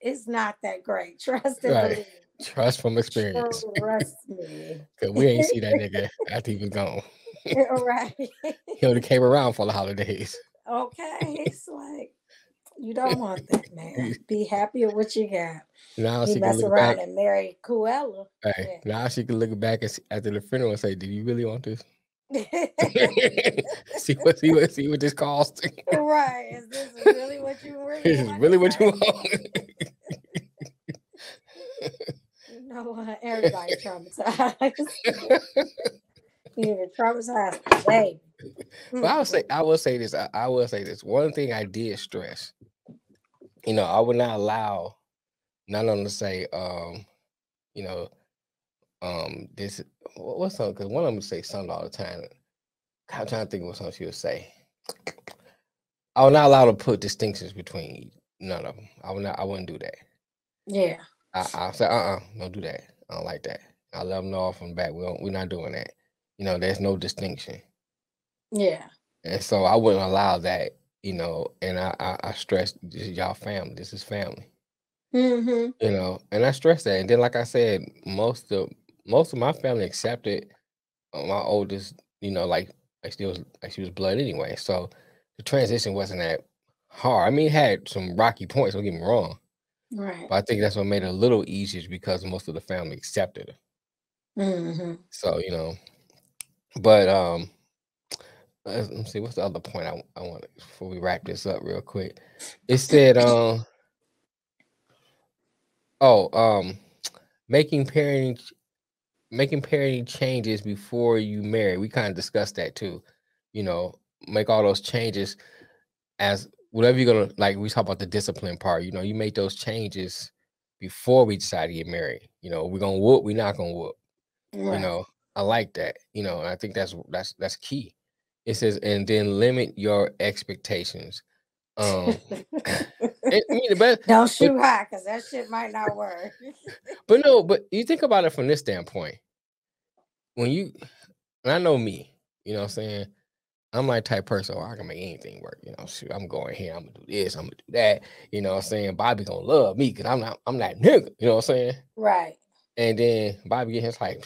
It's not that great. Trust and Right. believe. Trust from experience. Trust me. Cause we ain't see that nigga after he was gone. All right. He only came around for the holidays. Okay. It's like, you don't want that, man. Be happy with what you got. Now He she can mess look back. around and marry Cruella. Right. Now she can look back and after the funeral and say, "Did you really want this? Yeah. See what this cost? Right. Is this really what you really This is want? really what you want." You know what? Everybody traumatized. You're traumatized today. But I will say this. I will say this. One thing I did stress, I would not allow none of them to say, you know, this what's something, because one of them say something all the time. I'm trying to think of what something she would say. I would not allow to put distinctions between none of them. I wouldn't do that. Yeah. I say, don't do that. I don't like that. I let them know off from the back. We're not doing that. There's no distinction. Yeah. And so I wouldn't allow that, and I stress, this is y'all family. This is family. Mm-hmm. And I stress that. And then, like I said, most of my family accepted my oldest, like she was blood anyway. So the transition wasn't that hard. I mean, it had some rocky points, don't get me wrong. Right. But I think that's what made it a little easier because most of the family accepted her. Mm-hmm. So, but let me see, what's the other point I want before we wrap this up real quick. It said making parenting changes before you marry. We kind of discussed that too. Make all those changes as whatever you're gonna, like, we talk about the discipline part. You make those changes before we decide to get married. We're gonna whoop, we're not gonna whoop. Right. I like that. And I think that's key. It says, and then limit your expectations. I mean, the best, Don't but shoot high, because that shit might not work. but you think about it from this standpoint. And I know me, what I'm saying? I'm like type person, I can make anything work. Shoot, I'm going here, I'm gonna do this, I'm gonna do that. What I'm saying? Bobby gonna love me because I'm that nigga, you know what I'm saying? Right. And then Bobby get his like,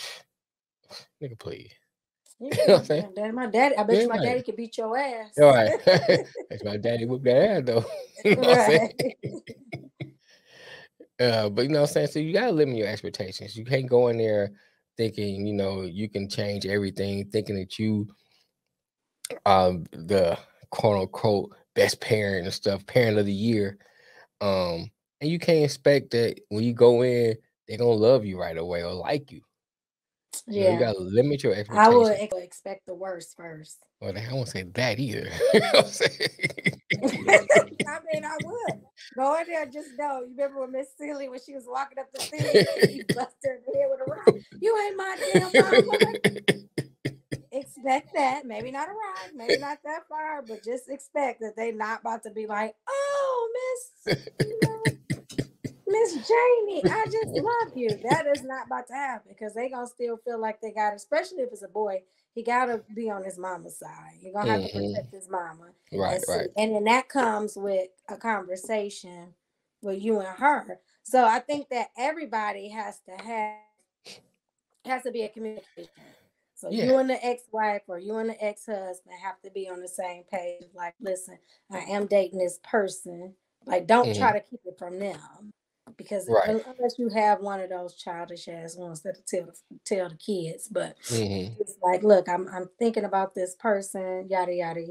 nigga, please. You You know what I'm saying? Daddy, my daddy, I bet you my daddy could beat your ass. All right. That's my daddy whoop that ass though. You know what I'm saying? But you know what I'm saying? So you gotta limit your expectations. You can't go in there thinking, you can change everything, thinking that you the quote unquote best parent and stuff, parent of the year. And you can't expect that when you go in, they're gonna love you right away or like you. You gotta limit your I would expectations. expect the worst first. Well, I won't say that either. You know what I'm saying? I mean, I would go in there. Just know. You remember when Miss Seeley, when she was walking up the stairs, he busted her in the head with a rock. You ain't my damn mama. Expect that. Maybe not a rock, maybe not that far, but just expect that they not about to be like, oh, Miss Jamie, I just love you. That is not about to happen, because they gonna still feel like they got it, especially if it's a boy. He gotta be on his mama's side. You're gonna have to protect his mama. Right, right. And then that comes with a conversation with you and her. So I think that everybody has to be a communication. So you and the ex-wife or you and the ex-husband have to be on the same page. Like, listen, I am dating this person. Like, don't try to keep it from them. Because unless you have one of those childish ass ones that tell the kids, but it's like, look, I'm thinking about this person, yada yada.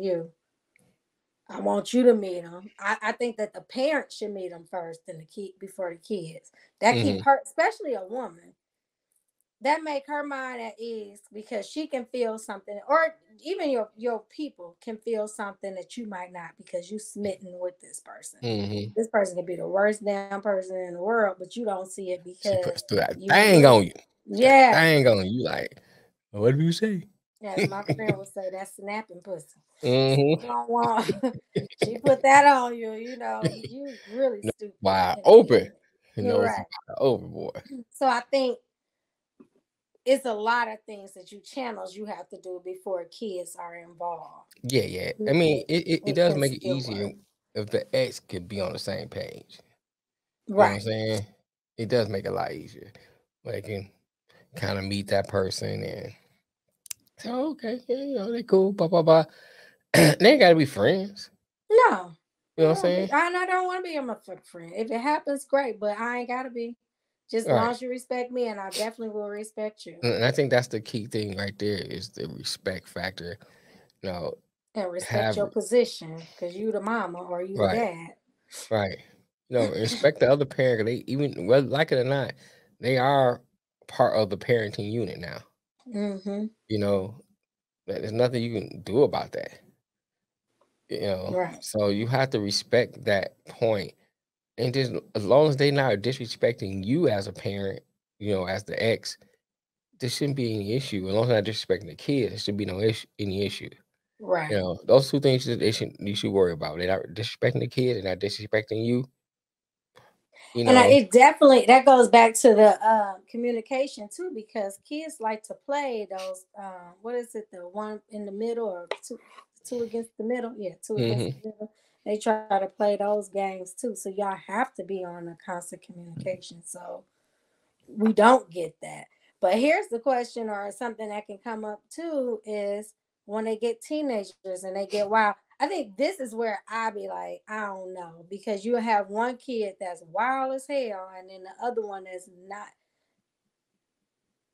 I want you to meet them. I think that the parents should meet them first, and before the kids. That keep her, especially a woman, that make her mind at ease, because she can feel something, or even your people can feel something that you might not, because you smitten with this person. This person can be the worst damn person in the world, but you don't see it because she puts that thing on you. Yeah, that thing on you. Like, what do you say? As my friend would say, that's snapping pussy. You don't want. She put that on you. You really stupid. Wide open. You're right. Over, boy. So I think it's a lot of things that you have to do before kids are involved. Yeah. I mean, it does make it easier if the ex could be on the same page. You know what I'm Right. saying? It does make it a lot easier. Like, you can kind of meet that person and say, oh, okay, yeah, they cool, blah, blah, blah. They ain't got to be friends. No. You know what I'm saying? I don't want to be a motherfucking friend. If it happens, great, but I ain't gotta be. Just as long Right. as you respect me, and I definitely will respect you. And I think that's the key thing right there is the respect factor. You know, And respect have your position, because you the mama or you the right, dad. right. Respect the other parent. 'Cause they even whether like it or not, they are part of the parenting unit now. Mm-hmm. You know, there's nothing you can do about that. Right. So you have to respect that point, and just as long as they not disrespecting you as a parent, as the ex, there shouldn't be any issue. As long as they're not disrespecting the kids, there should be no issue, any issue. Right. Those two things you should worry about. They're not disrespecting the kids, they're not disrespecting you. You And know, it definitely that goes back to the communication too, because kids like to play those. What is it? The one in the middle or two against the middle? Yeah, two against hmm the middle. They try to play those games too. So y'all have to be on a constant communication. So we don't get that. But here's the question, or something that can come up too, is when they get teenagers and they get wild. I think this is where I be like, I don't know, because you have one kid that's wild as hell, and then the other one that's not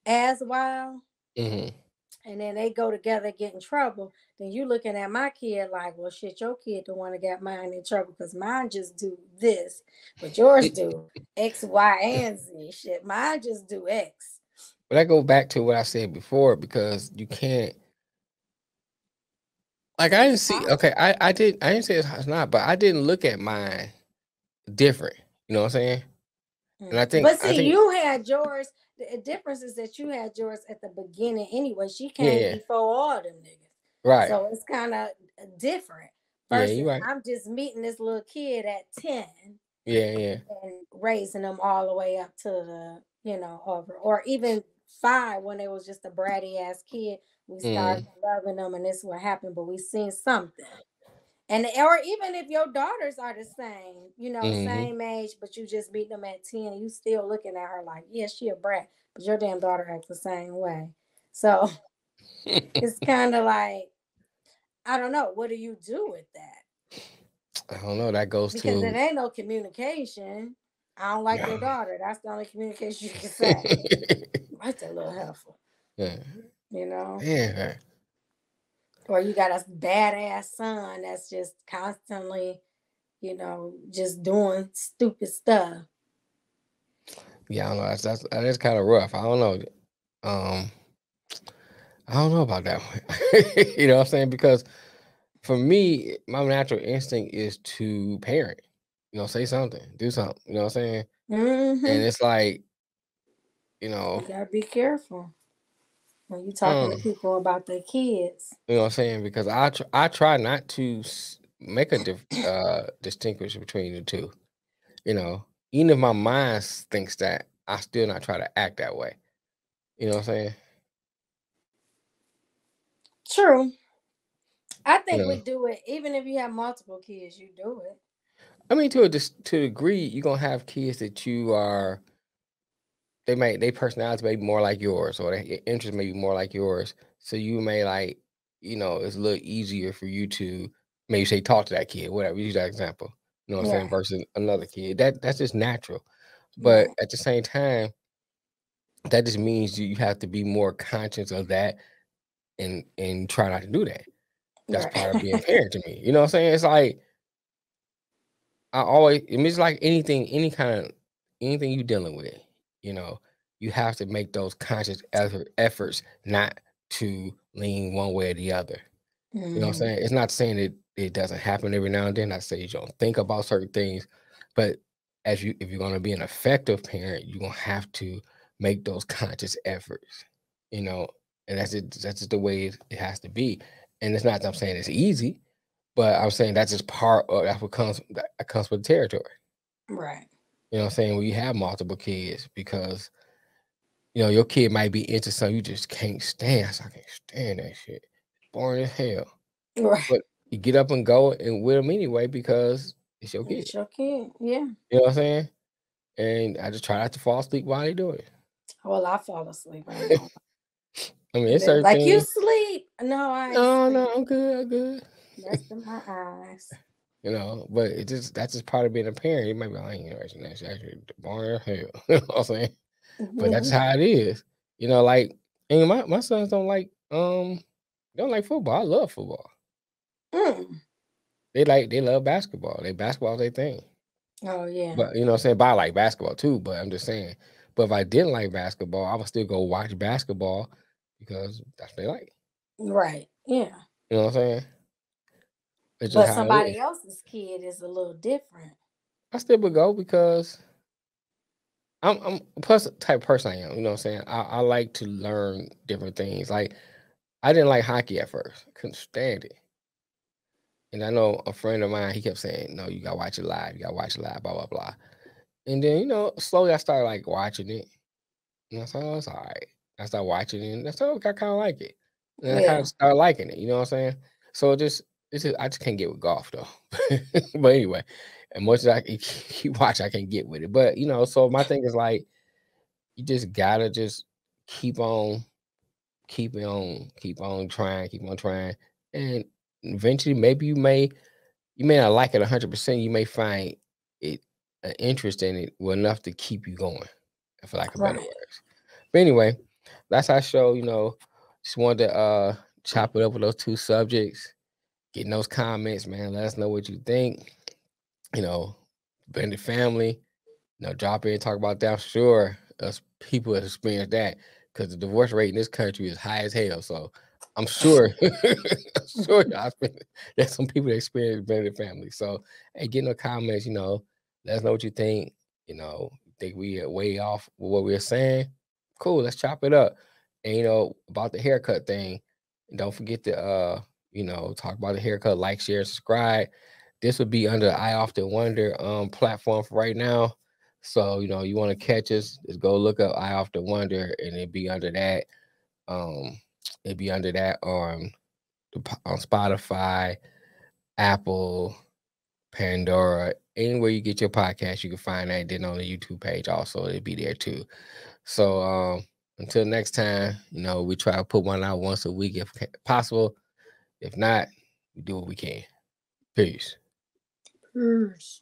as wild, hmm and then they go together, get in trouble. Then you looking at my kid like, well, shit, your kid the one that got mine in trouble because mine just do this, but yours do X, Y, and Z. Shit, mine just do X. But I go back to what I said before because you can't. Like I It's didn't see. hard. Okay, I didn't say it's not, but I didn't look at mine different. You know what I'm saying? And I think But I see, think you had yours. The difference is that you had yours at the beginning anyway. She yeah, came yeah, before all them niggas. right, So it's kind of different. yeah, you Versus right, I'm just meeting this little kid at 10 yeah, yeah, and raising them all the way up to the, over. Or even 5 when they was just a bratty ass kid. We started mm, loving them and this is what happened, but we seen something. And or even if your daughters are the same, hmm same age, but you just beat them at 10, you still looking at her like, yeah, she a brat, but your damn daughter acts the same way. So it's kind of like, I don't know, what do you do with that? I don't know. That goes Because it to ain't no communication. I don't like yeah, your daughter. That's the only communication you can say. Like that little heifer, yeah, you know? yeah. Or you got a badass son that's just constantly, just doing stupid stuff. Yeah, I don't know. That is kind of rough. I don't know. Um, I don't know about that one. You know what I'm saying? Because for me, my natural instinct is to parent. Say something, do something. You know what I'm saying? And Mm-hmm. it's like, You gotta be careful when you talking to um, people about their kids. you know what I'm saying? Because I try not to make a distinguish between the two. You know, even if my mind thinks that, I still not try to act that way. You know what I'm saying? True. I You think we know, do it. Even if you have multiple kids, you do it. I mean, to a degree, you're gonna have kids that you are. Their personality may be more like yours, or their interest may be more like yours. So you may like, it's a little easier for you to maybe say talk to that kid, whatever. Use that example. You know what I'm saying? Right. Versus another kid. That's just natural. But Right. at the same time, that just means you have to be more conscious of that and try not to do that. That's part of being a Right. parent to me. You know what I'm saying? It's like it's like anything, anything you dealing with, you know, you have to make those conscious efforts not to lean one way or the other. You know what I'm Mm-hmm. saying? It's not saying that it doesn't happen every now and then. I say you don't think about certain things, but if you're gonna be an effective parent, you're gonna have to make those conscious efforts, you know, and that's it. That's just the way it has to be. And it's not that I'm saying it's easy, but I'm saying that's just part of that comes with the territory. Right. You know what I'm saying? When you have multiple kids, because your kid might be into something you just can't stand. So I can't stand that shit. Boring as hell. Right. But you get up and go and with them anyway because it's your kid. It's your kid. Yeah. You know what I'm saying? and I just try not to fall asleep while they do it. Well, I fall asleep. I ain't gonna I mean, lie. it's They certain like, you things. sleep? No, I ain't No, sleep. I'm good. I'm good. Resting my eyes. But that's just part of being a parent. You might be like, that's actually boring as hell. You know what I'm saying? But that's how it is. Like, and my sons don't like football. I love football. Mm. They love basketball. Basketball their thing. Oh yeah. But you know what I'm saying? But I like basketball too. But I'm just saying. But if I didn't like basketball, I would still go watch basketball because that's what they like. Right. Yeah. You know what I'm saying? It's just But how it is. somebody else's kid is a little different. I still would go because I'm plus the type of person I am. You know what I'm saying? I like to learn different things. Like I didn't like hockey at first. Couldn't stand it. And I know a friend of mine, he kept saying, "No, you gotta watch it live. You gotta watch it live, blah, blah, blah." And then, slowly I started like watching it. And I thought, oh, it's all right. I started watching it and I thought, okay, I kind of like it. And I kind Yeah. of started liking it, you know what I'm saying? So I just can't get with golf though. But anyway, as much as I can keep watching, I can't get with it. But so my thing is like, you just gotta just keep on, keep on trying. And eventually maybe you may not like it 100%. You may find it an interest in it well enough to keep you going, for lack of better Right. words. But anyway, that's our show. Just wanted to chop it up with those two subjects, getting those comments, man. Let us know what you think. You know, blended family. Drop in, talk about that. I'm sure us people have experienced that because the divorce rate in this country is high as hell. So I'm sure, I'm sure there's some people that experience blended family. So hey, get in the comments. Let us know what you think. Think we are way off with what we're saying. Cool, let's chop it up. And about the haircut thing, don't forget to talk about the haircut, like, share, subscribe. This would be under I Often Wonder platform for right now. So, you want to catch us, just go look up I Often Wonder and it'd be under that. It'd be under that on Spotify, Apple, Pandora, anywhere you get your podcast, you can find that. Then on the YouTube page also, it'd be there too. So until next time, we try to put one out once a week if possible. If not, we do what we can. Peace. Peace.